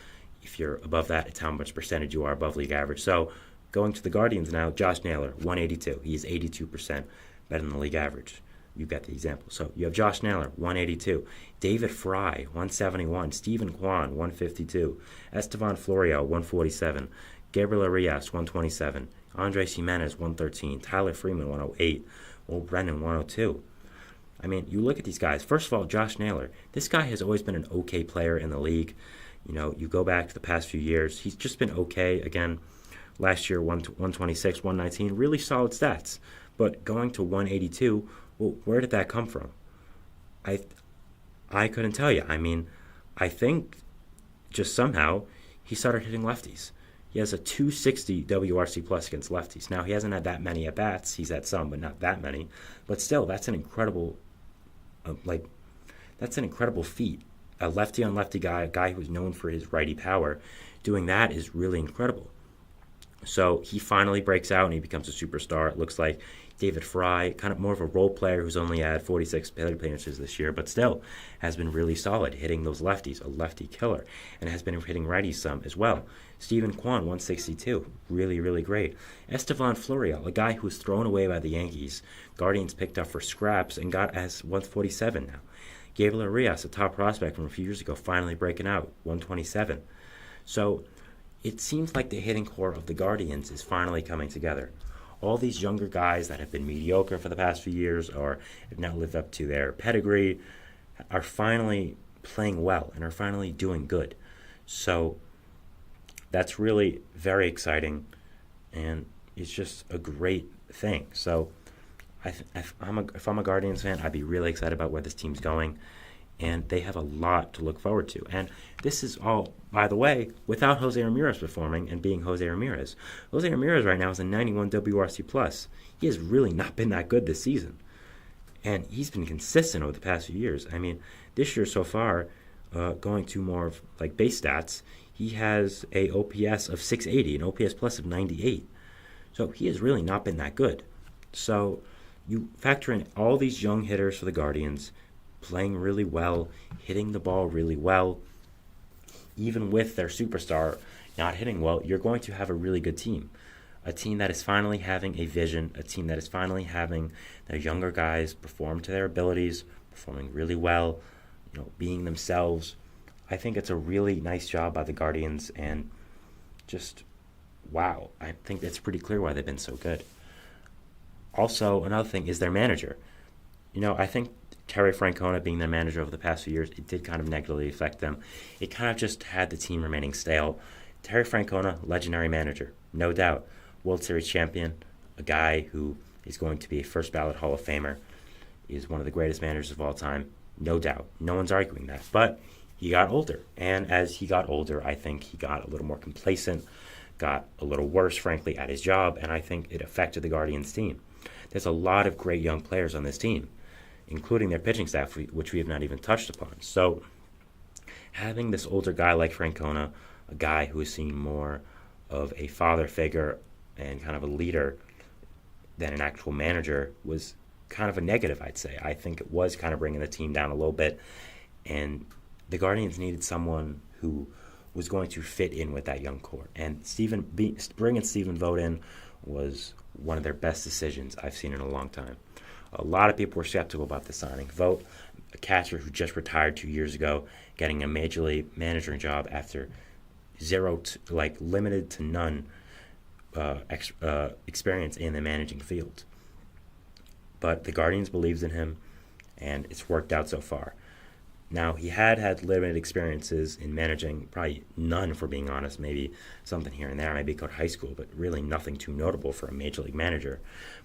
if you're above that, it's how much percentage you are above league average. So going to the Guardians now, Josh Naylor, 182. He's 82% better than the league average. You got the example. So you have Josh Naylor, 182. David Fry, 171. Stephen Kwan, 152. Estevan Florio, 147. Gabriel Arias, 127. Andres Jimenez, 113. Tyler Freeman, 108. Will Brennan, 102. I mean, you look at these guys. First of all, Josh Naylor. This guy has always been an okay player in the league. You know, you go back to the past few years. He's just been okay. Again, last year, 126, 119. Really solid stats. But going to 182, well, where did that come from? I couldn't tell you. I mean, I think just somehow he started hitting lefties. He has a 260 WRC plus against lefties. Now, he hasn't had that many at-bats. He's had some, but not that many. But still, that's an incredible, that's an incredible feat. a lefty-on-lefty guy, a guy who's known for his righty power, doing that is really incredible. So he finally breaks out and he becomes a superstar. It looks like David Fry, kind of more of a role player who's only had 46 plate appearances this year, but still has been really solid, hitting those lefties, a lefty killer, and has been hitting righties some as well. Stephen Kwan, 162, really, really great. Estevan Florial, a guy who was thrown away by the Yankees, Guardians picked up for scraps and got as 147 now. Gabriel Arias, a top prospect from a few years ago, finally breaking out, 127. So it seems like the hitting core of the Guardians is finally coming together. All these younger guys that have been mediocre for the past few years or have not lived up to their pedigree are finally playing well and are finally doing good. So that's really very exciting, and it's just a great thing. So if I'm a Guardians fan, I'd be really excited about where this team's going, and they have a lot to look forward to. And this is all, by the way, without Jose Ramirez performing and being Jose Ramirez. Jose Ramirez right now is a 91 WRC+. He has really not been that good this season. And he's been consistent over the past few years. I mean, this year so far, going to more of like base stats, he has a OPS of 680, an OPS plus of 98. So he has really not been that good. So you factor in all these young hitters for the Guardians, playing really well, hitting the ball really well. Even with their superstar not hitting well, you're going to have a really good team. A team that is finally having a vision, a team that is finally having their younger guys perform to their abilities, performing really well, being themselves. I think it's a really nice job by the Guardians, and just, wow, I think it's pretty clear why they've been so good. Also, another thing is their manager. I think Terry Francona being their manager over the past few years, it did kind of negatively affect them. It kind of just had the team remaining stale. Terry Francona, legendary manager, no doubt. World Series champion, a guy who is going to be a first ballot Hall of Famer, is one of the greatest managers of all time, no doubt. No one's arguing that. But he got older, and as he got older, I think he got a little more complacent, got a little worse, frankly, at his job, and I think it affected the Guardians team. There's a lot of great young players on this team, including their pitching staff, which we have not even touched upon. So having this older guy like Francona, a guy who is seen more of a father figure and kind of a leader than an actual manager, was kind of a negative, I'd say. I think it was kind of bringing the team down a little bit, and the Guardians needed someone who was going to fit in with that young core. And bringing Stephen Vogt in was one of their best decisions I've seen in a long time. A lot of people were skeptical about the signing. Vogt, a catcher who just retired 2 years ago, getting a major league managing job after limited to none experience in the managing field. But the Guardians believed in him, and it's worked out so far. Now, he had limited experiences in managing, probably none, for being honest, maybe something here and there, maybe go to high school, but really nothing too notable for a major league manager.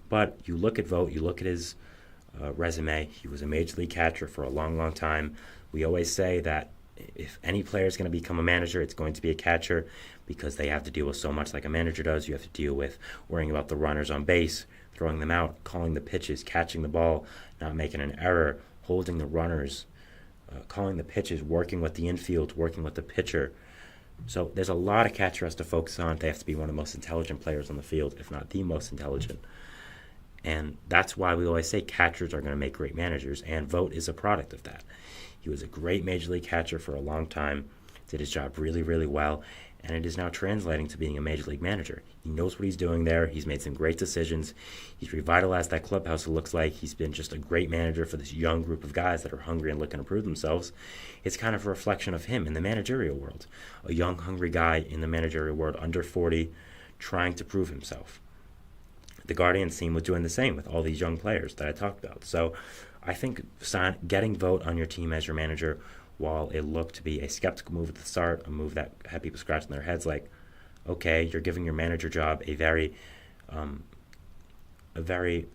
But you look at Vogt, you look at his resume, he was a major league catcher for a long, long time. We always say that if any player is going to become a manager, it's going to be a catcher, because they have to deal with so much like a manager does. You have to deal with worrying about the runners on base, throwing them out, calling the pitches, catching the ball, not making an error, holding the runners, calling the pitches, working with the infield, working with the pitcher. So there's a lot of catcher has to focus on. They have to be one of the most intelligent players on the field, if not the most intelligent. And that's why we always say catchers are going to make great managers, and Vogt is a product of that. He was a great major league catcher for a long time, did his job really, really well, and it is now translating to being a major league manager. He knows what he's doing there. He's made some great decisions. He's revitalized that clubhouse, it looks like. He's been just a great manager for this young group of guys that are hungry and looking to prove themselves. It's kind of a reflection of him in the managerial world. A young, hungry guy in the managerial world, under 40, trying to prove himself. The Guardians team was doing the same with all these young players that I talked about. So I think getting Vogt on your team as your manager, while it looked to be a skeptical move at the start, a move that had people scratching their heads like, okay, you're giving your manager job a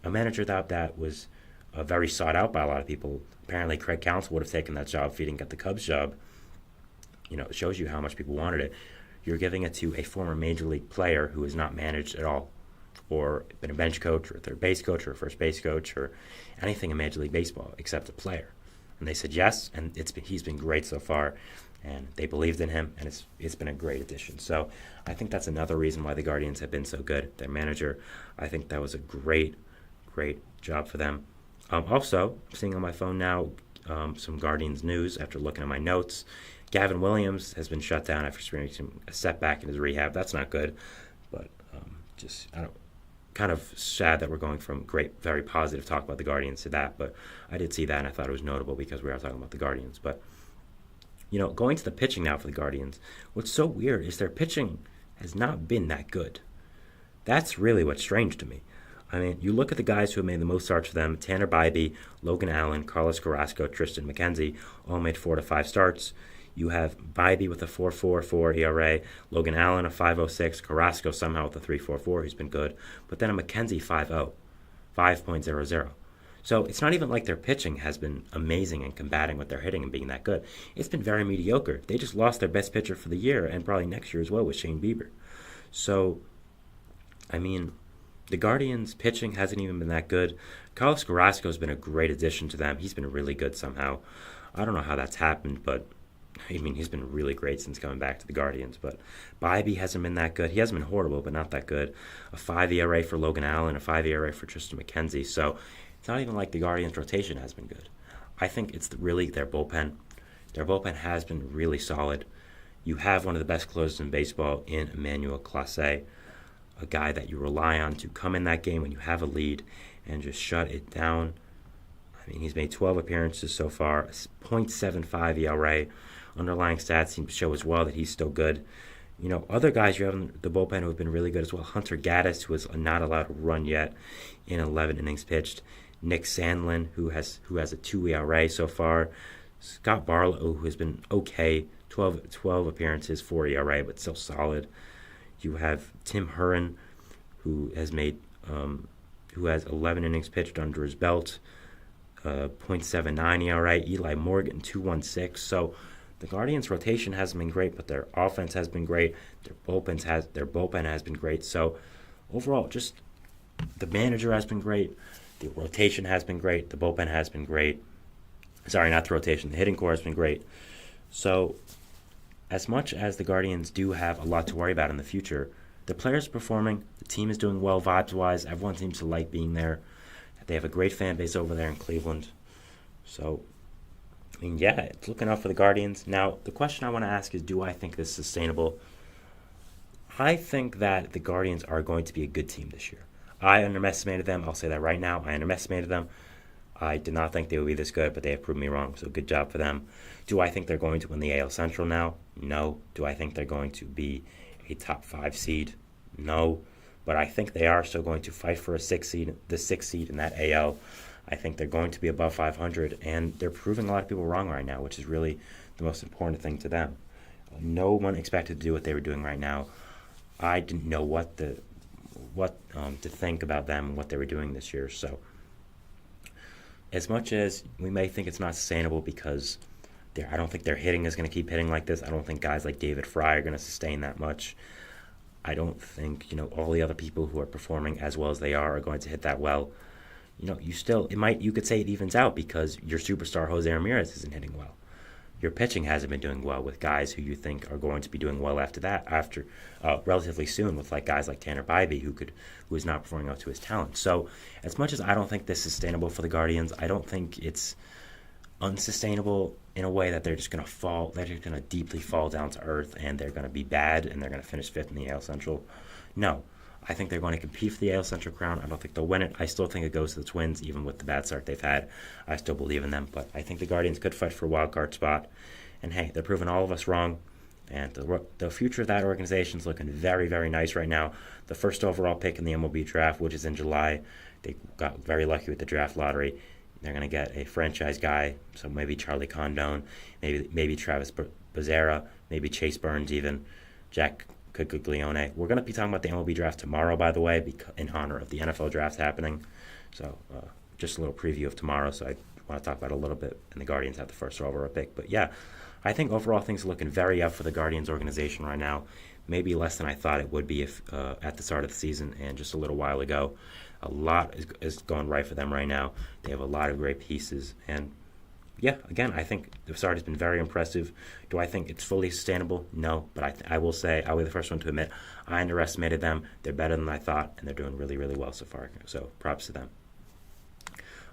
manager that was very sought out by a lot of people. Apparently Craig Counsell would have taken that job if he didn't get the Cubs job. It shows you how much people wanted it. You're giving it to a former major league player who is not managed at all, or been a bench coach or a third base coach or a first base coach or anything in Major League Baseball except a player. And they said yes, and he's been great so far, and they believed in him, and it's been a great addition. So I think that's another reason why the Guardians have been so good. Their manager, I think that was a great job for them. Also, seeing on my phone now some Guardians news after looking at my notes. Gavin Williams has been shut down after experiencing a setback in his rehab. That's not good, but kind of sad that we're going from great, very positive talk about the Guardians to that. But I did see that, and I thought it was notable because we are talking about the Guardians. But going to the pitching now for the Guardians, what's so weird is their pitching has not been that good. That's really what's strange to me. I mean, you look at the guys who have made the most starts for them: Tanner Bybee, Logan Allen, Carlos Carrasco, Tristan McKenzie, all made 4 to 5 starts. You have Bybee with a 4.44 ERA, Logan Allen a 5.06, Carrasco somehow with a 3.44, who's been good, but then a McKenzie 5.00. So it's not even like their pitching has been amazing and combating with their hitting and being that good. It's been very mediocre. They just lost their best pitcher for the year and probably next year as well with Shane Bieber. So, I mean, the Guardians' pitching hasn't even been that good. Carlos Carrasco has been a great addition to them. He's been really good somehow. I don't know how that's happened, but I mean, he's been really great since coming back to the Guardians. But Bybee hasn't been that good. He hasn't been horrible, but not that good. A 5 ERA for Logan Allen, a 5 ERA for Tristan McKenzie. So it's not even like the Guardians' rotation has been good. I think it's really their bullpen. Their bullpen has been really solid. You have one of the best closers in baseball in Emmanuel Clase, a guy that you rely on to come in that game when you have a lead and just shut it down. I mean, he's made 12 appearances so far, 0.75 ERA. Underlying stats seem to show as well that he's still good. Other guys you have in the bullpen who have been really good as well. Hunter Gaddis, who is not allowed to run yet in 11 innings pitched. Nick Sandlin, who has a 2 ERA so far. Scott Barlow, who has been okay, 12 appearances, 4 ERA, but still solid. You have Tim Herron, who has 11 innings pitched under his belt, 0.79 ERA. Eli Morgan, 2.16. So the Guardians' rotation hasn't been great, but their offense has been great. Their bullpen has been great. So overall, just the manager has been great. The rotation has been great. The bullpen has been great. Sorry, not the rotation. The hitting core has been great. So as much as the Guardians do have a lot to worry about in the future, the players are performing. The team is doing well vibes-wise. Everyone seems to like being there. They have a great fan base over there in Cleveland. So, I mean, yeah, it's looking up for the Guardians. Now, the question I want to ask is, do I think this is sustainable? I think that the Guardians are going to be a good team this year. I underestimated them. I'll say that right now. I underestimated them. I did not think they would be this good, but they have proven me wrong, so good job for them. Do I think they're going to win the AL Central now? No. Do I think they're going to be a top 5 seed? No. But I think they are still going to fight for the 6th seed in that AL. I think they're going to be above 500, and they're proving a lot of people wrong right now, which is really the most important thing to them. No one expected to do what they were doing right now. I didn't know what to think about them and what they were doing this year. So, as much as we may think it's not sustainable because I don't think their hitting is going to keep hitting like this. I don't think guys like David Fry are going to sustain that much. I don't think all the other people who are performing as well as they are going to hit that well. You could say it evens out because your superstar Jose Ramirez isn't hitting well. Your pitching hasn't been doing well with guys who you think are going to be doing well after relatively soon with guys like Tanner Bybee who is not performing up to his talent. So as much as I don't think this is sustainable for the Guardians, I don't think it's unsustainable in a way that they're just going to fall. They're just going to deeply fall down to earth and they're going to be bad and they're going to finish 5th in the AL Central. No. I think they're going to compete for the AL Central crown. I don't think they'll win it. I still think it goes to the Twins, even with the bad start they've had. I still believe in them, but I think the Guardians could fight for a wild card spot. And hey, they're proving all of us wrong. And the future of that organization is looking very, very nice right now. The first overall pick in the MLB draft, which is in July, they got very lucky with the draft lottery. They're going to get a franchise guy, so maybe Charlie Condon, maybe Travis Becerra, maybe Chase Burns even, Jack Caglione. We're going to be talking about the MLB draft tomorrow, by the way, in honor of the NFL draft happening. So just a little preview of tomorrow, so I want to talk about it a little bit, and the Guardians have the first overall pick. But yeah, I think overall things are looking very up for the Guardians organization right now. Maybe less than I thought it would be if at the start of the season and just a little while ago. A lot is going right for them right now. They have a lot of great pieces, and yeah, again, I think the start has been very impressive. Do I think it's fully sustainable? No, but I will say, I'll be the first one to admit, I underestimated them. They're better than I thought, and they're doing really, really well so far. So props to them.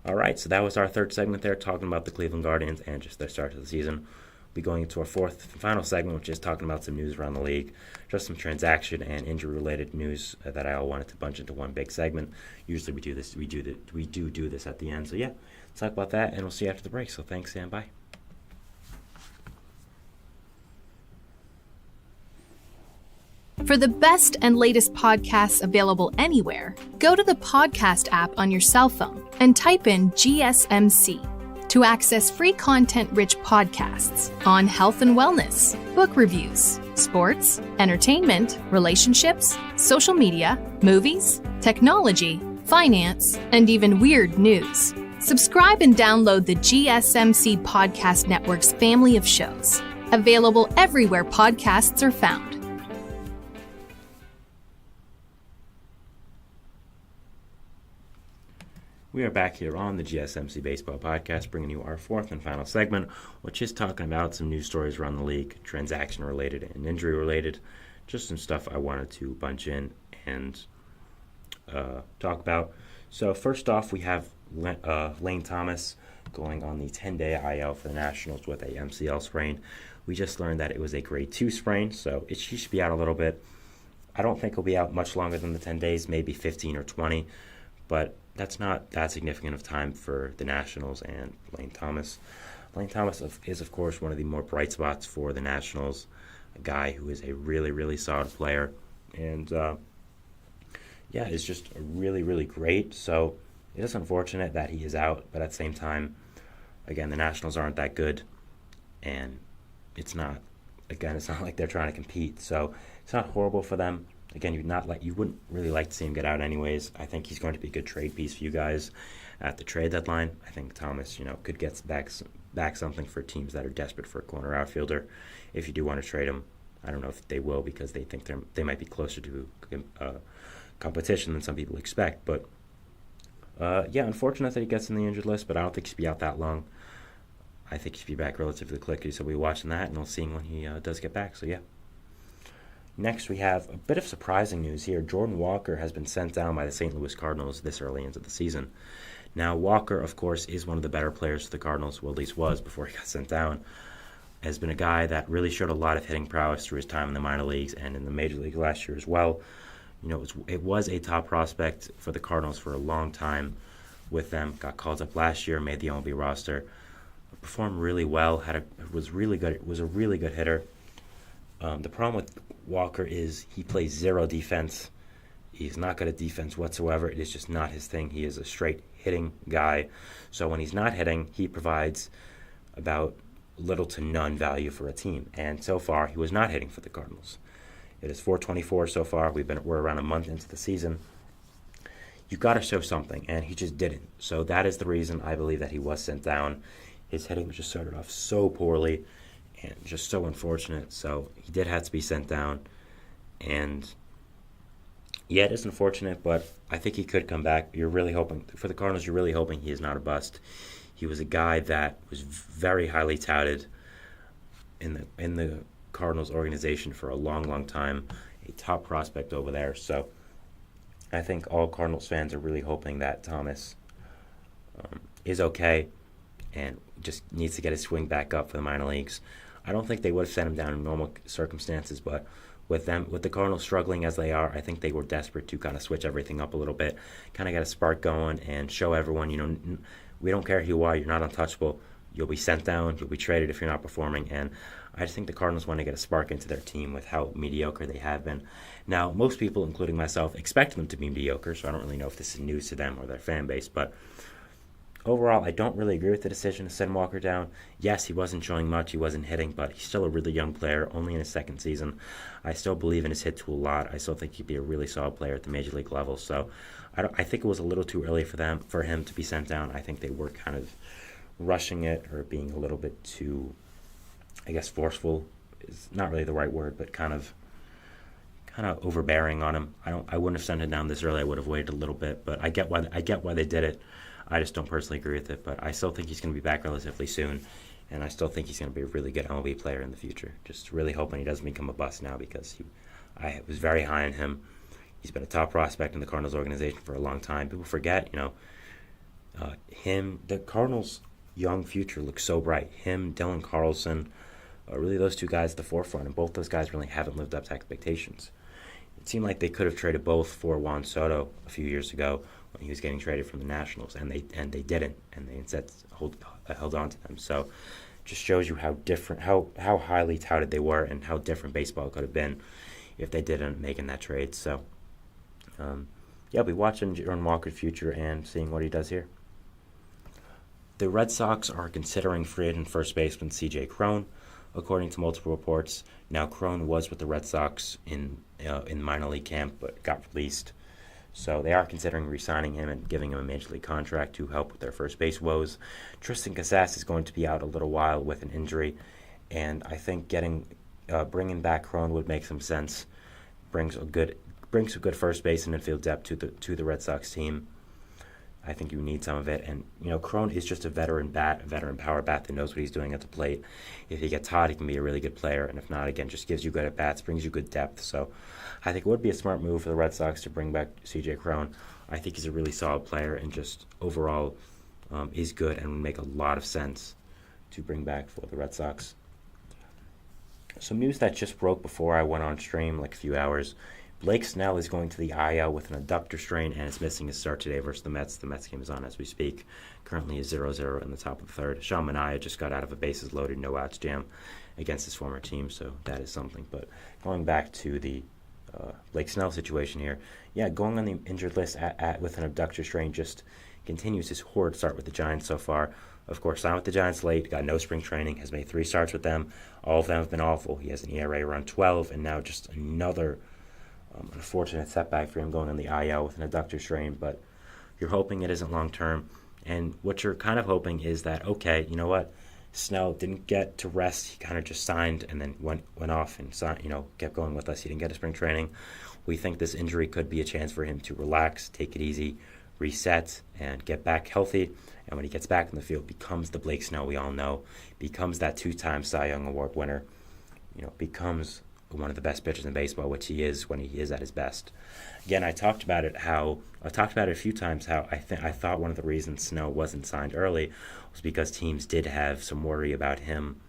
All right, so that was our third segment there, talking about the Cleveland Guardians and just their start to the season. We'll be going into our fourth and final segment, which is talking about some news around the league, just some transaction and injury-related news that I all wanted to bunch into one big segment. Usually we do this at the end. So yeah, let's talk about that, and we'll see you after the break. So thanks, and bye. For the best and latest podcasts available anywhere, go to the podcast app on your cell phone and type in GSMC to access free content-rich podcasts on health and wellness, book reviews, sports, entertainment, relationships, social media, movies, technology, finance, and even weird news. Subscribe and download the GSMC Podcast Network's family of shows, available everywhere podcasts are found. We are back here on the GSMC Baseball Podcast, bringing you our fourth and final segment, which is talking about some news stories around the league, transaction-related and injury-related, just some stuff I wanted to bunch in and talk about. So first off, we have Lane Thomas going on the 10-day IL for the Nationals with a MCL sprain. We just learned that it was a grade 2 sprain, so he should be out a little bit. I don't think he'll be out much longer than the 10 days, maybe 15 or 20, but that's not that significant of time for the Nationals and Lane Thomas. Lane Thomas is, of course, one of the more bright spots for the Nationals, a guy who is a really, really solid player. And, is just really, really great. So it is unfortunate that he is out, but at the same time, again, the Nationals aren't that good. And it's not like they're trying to compete. So it's not horrible for them. Again, you wouldn't really like to see him get out anyways. I think he's going to be a good trade piece for you guys at the trade deadline. I think Thomas, could get back something for teams that are desperate for a corner outfielder. If you do want to trade him, I don't know if they will because they think they might be closer to competition than some people expect. But unfortunate that he gets in the injured list, but I don't think he'll be out that long. I think he'll be back relatively quickly, so we'll be watching that and we'll see when he does get back. So yeah. Next, we have a bit of surprising news here. Jordan Walker has been sent down by the St. Louis Cardinals this early into the season. Now, Walker, of course, is one of the better players for the Cardinals, well, at least was before he got sent down. Has been a guy that really showed a lot of hitting prowess through his time in the minor leagues and in the major league last year as well. It was a top prospect for the Cardinals for a long time with them. Got called up last year, made the MLB roster, performed really well. Was really good. Was a really good hitter. The problem with Walker is he plays zero defense. He's not good at defense whatsoever. It is just not his thing. He is a straight hitting guy. So when he's not hitting, he provides about little to none value for a team. And so far, he was not hitting for the Cardinals. It is .424 so far. We're around a month into the season. You got to show something, and he just didn't. So that is the reason I believe that he was sent down. His hitting just started off so poorly. And just so unfortunate. So he did have to be sent down. And yeah, it is unfortunate, but I think he could come back. You're really hoping, for the Cardinals, you're really hoping he is not a bust. He was a guy that was very highly touted in the Cardinals organization for a long, long time. A top prospect over there. So I think all Cardinals fans are really hoping that Thomas is okay and just needs to get his swing back up for the minor leagues. I don't think they would have sent him down in normal circumstances, but with the Cardinals struggling as they are, I think they were desperate to kind of switch everything up a little bit, kind of get a spark going and show everyone, we don't care who you are, you're not untouchable. You'll be sent down, you'll be traded if you're not performing, and I just think the Cardinals want to get a spark into their team with how mediocre they have been. Now, most people, including myself, expect them to be mediocre, so I don't really know if this is news to them or their fan base, but overall, I don't really agree with the decision to send Walker down. Yes, he wasn't showing much, he wasn't hitting, but he's still a really young player, only in his second season. I still believe in his hit tool a lot. I still think he'd be a really solid player at the major league level. So I think it was a little too early for him to be sent down. I think they were kind of rushing it or being a little bit too, I guess, forceful is not really the right word, but kind of overbearing on him. I wouldn't have sent him down this early. I would have waited a little bit, but I get why they did it. I just don't personally agree with it, but I still think he's going to be back relatively soon, and I still think he's going to be a really good MLB player in the future. Just really hoping he doesn't become a bust now, because I was very high on him. He's been a top prospect in the Cardinals organization for a long time. People forget, the Cardinals' young future looks so bright. Him, Dylan Carlson, really those two guys at the forefront, and both those guys really haven't lived up to expectations. It seemed like they could have traded both for Juan Soto a few years ago when he was getting traded from the Nationals, and they didn't, and they instead held on to them. So just shows you how different, how highly touted they were, and how different baseball could have been if they didn't make in that trade. So I'll be watching Jordan Walker's future and seeing what he does here. The Red Sox are considering free agent first baseman C.J. Cron, according to multiple reports. Now, Cron was with the Red Sox in minor league camp, but got released. So they are considering re-signing him and giving him a major league contract to help with their first base woes. Tristan Casas is going to be out a little while with an injury, and I think bringing back Cron would make some sense. Brings a good first base and infield depth to the Red Sox team. I think you need some of it. And, Cron is just a veteran power bat that knows what he's doing at the plate. If he gets hot, he can be a really good player. And if not, again, just gives you good at-bats, brings you good depth. So I think it would be a smart move for the Red Sox to bring back C.J. Cron. I think he's a really solid player and just overall is good and would make a lot of sense to bring back for the Red Sox. Some news that just broke before I went on stream, like a few hours. Blake Snell is going to the IL with an adductor strain and is missing his start today versus the Mets. The Mets game is on as we speak. Currently is 0-0 in the top of the third. Sean Manaea just got out of a bases-loaded, no-outs jam against his former team, so that is something. But going back to the Blake Snell situation here, going on the injured list with an abductor strain just continues his horrid start with the Giants so far. Of course, signed with the Giants late, got no spring training, has made 3 starts with them. All of them have been awful. He has an ERA around 12, and now just another unfortunate setback for him going on the IL with an adductor strain, but you're hoping it isn't long-term. And what you're kind of hoping is that, okay, you know what, Snell didn't get to rest. He kind of just signed and then went off and kept going with us. He didn't get to spring training. We think this injury could be a chance for him to relax, take it easy, reset, and get back healthy. And when he gets back in the field, becomes the Blake Snell we all know, becomes that 2-time Cy Young Award winner, becomes one of the best pitchers in baseball, which he is when he is at his best. Again, I talked about it a few times, how I thought one of the reasons Snell wasn't signed early was because teams did have some worry about him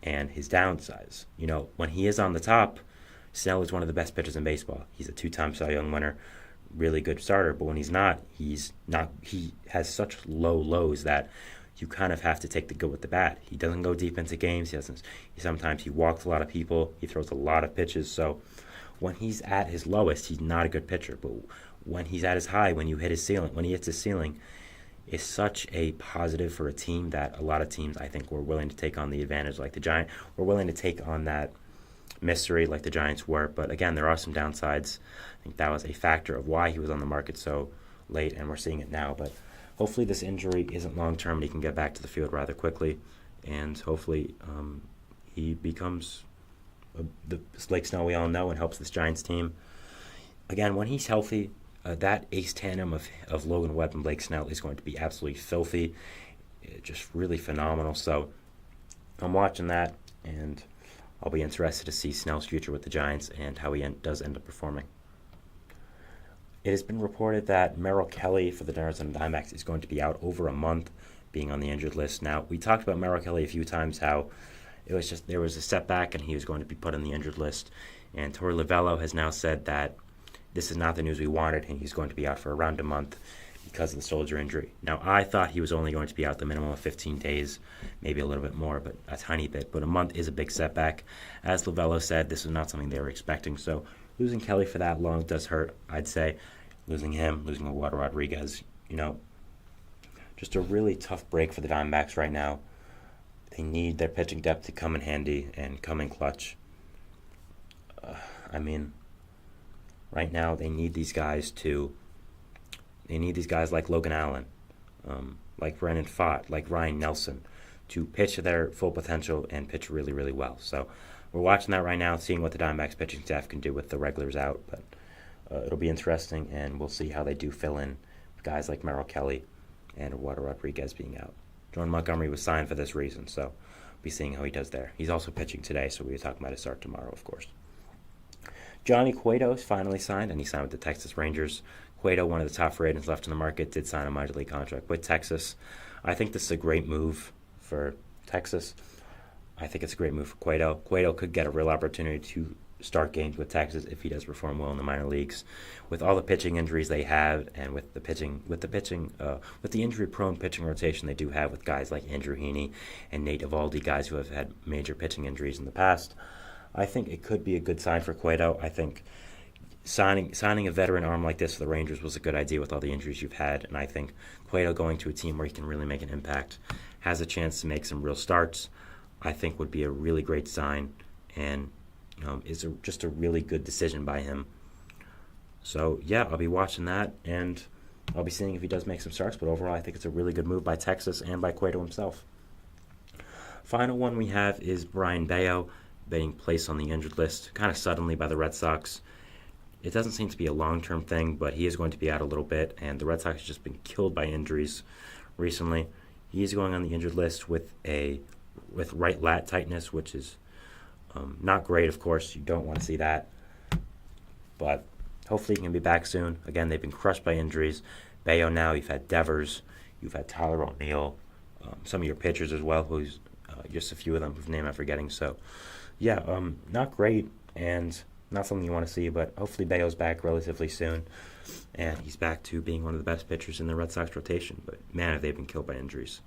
and his downsides. When he is on the top, Snell is one of the best pitchers in baseball. He's a 2-time Cy Young winner, really good starter, but when he's not, he has such low lows that you kind of have to take the good with the bad. He doesn't go deep into games. Sometimes he walks a lot of people. He throws a lot of pitches. So when he's at his lowest, he's not a good pitcher. But when he's at his high, when he hits his ceiling, it's such a positive for a team that a lot of teams, I think, were willing to take on the advantage like the Giants. Were willing to take on that mystery like the Giants were. But again, there are some downsides. I think that was a factor of why he was on the market so late, and we're seeing it now. But hopefully this injury isn't long-term and he can get back to the field rather quickly, and hopefully he becomes the Blake Snell we all know and helps this Giants team. Again, when he's healthy, that ace tandem of Logan Webb and Blake Snell is going to be absolutely filthy, just really phenomenal. So I'm watching that, and I'll be interested to see Snell's future with the Giants and how he does end up performing. It has been reported that Merrill Kelly for the Arizona Diamondbacks is going to be out over a month, being on the injured list. Now, we talked about Merrill Kelly a few times, how there was a setback and he was going to be put on the injured list. And Torey Lovullo has now said that this is not the news we wanted, and he's going to be out for around a month because of the shoulder injury. Now, I thought he was only going to be out the minimum of 15 days, maybe a little bit more, but a tiny bit. But a month is a big setback. As Lovullo said, this was not something they were expecting. So losing Kelly for that long does hurt, I'd say. Losing him, losing Eduardo Rodriguez, just a really tough break for the Diamondbacks right now. They need their pitching depth to come in handy and come in clutch. Right now they need these guys like Logan Allen, like Brandon Pfaadt, like Ryan Nelson, to pitch to their full potential and pitch really, really well. So we're watching that right now, seeing what the Diamondbacks pitching staff can do with the regulars out, but it'll be interesting, and we'll see how they do fill in guys like Merrill Kelly and Eduardo Rodriguez being out. Jordan Montgomery was signed for this reason, so we'll be seeing how he does there. He's also pitching today, so we'll be talking about his start tomorrow, of course. Johnny Cueto is finally signed, and he signed with the Texas Rangers. Cueto, one of the top free agents left in the market, did sign a minor league contract with Texas. I think this is a great move for Texas. I think it's a great move for Cueto. Cueto could get a real opportunity to start games with Texas if he does perform well in the minor leagues. With all the pitching injuries they have, and with the injury-prone pitching rotation they do have with guys like Andrew Heaney and Nate Eovaldi, guys who have had major pitching injuries in the past, I think it could be a good sign for Cueto. I think signing a veteran arm like this for the Rangers was a good idea with all the injuries you've had, and I think Cueto going to a team where he can really make an impact, has a chance to make some real starts, I think would be a really great sign, and is just a really good decision by him. So, yeah, I'll be watching that, and I'll be seeing if he does make some starts, but overall I think it's a really good move by Texas and by Cueto himself. Final one we have is Brian Bayo being placed on the injured list kind of suddenly by the Red Sox. It doesn't seem to be a long-term thing, but he is going to be out a little bit, and the Red Sox have just been killed by injuries recently. He's going on the injured list with right lat tightness, which is not great, of course. You don't want to see that. But hopefully he can be back soon. Again, they've been crushed by injuries. Bayo now, you've had Devers, you've had Tyler O'Neill, some of your pitchers as well, who's just a few of them whose name I'm forgetting. So, yeah, not great and not something you want to see, but hopefully Bayo's back relatively soon. And he's back to being one of the best pitchers in the Red Sox rotation. But, man, have they been killed by injuries.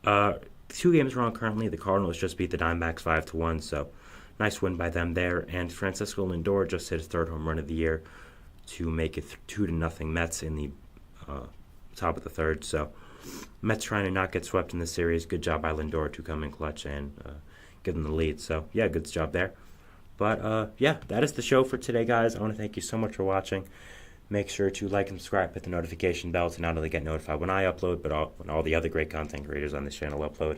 2 games wrong currently. The Cardinals just beat the Diamondbacks 5-1, so nice win by them there. And Francisco Lindor just hit his 3rd home run of the year to make it 2-0 Mets in the top of the 3rd. So Mets trying to not get swept in this series. Good job by Lindor to come in clutch and give them the lead. So, yeah, good job there. But, yeah, that is the show for today, guys. I want to thank you so much for watching. Make sure to like and subscribe, hit the notification bell to not only get notified when I upload, but when all the other great content creators on this channel upload.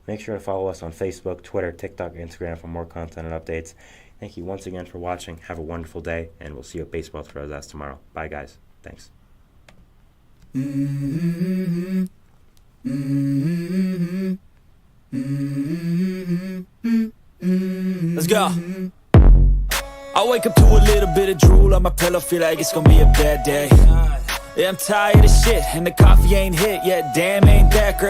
Make sure to follow us on Facebook, Twitter, TikTok, Instagram for more content and updates. Thank you once again for watching. Have a wonderful day, and we'll see you at Baseball Throws tomorrow. Bye, guys. Thanks. Let's go. I wake up to a little bit of drool on my pillow, feel like it's gonna be a bad day. Yeah, I'm tired of shit, and the coffee ain't hit yet, damn ain't that great.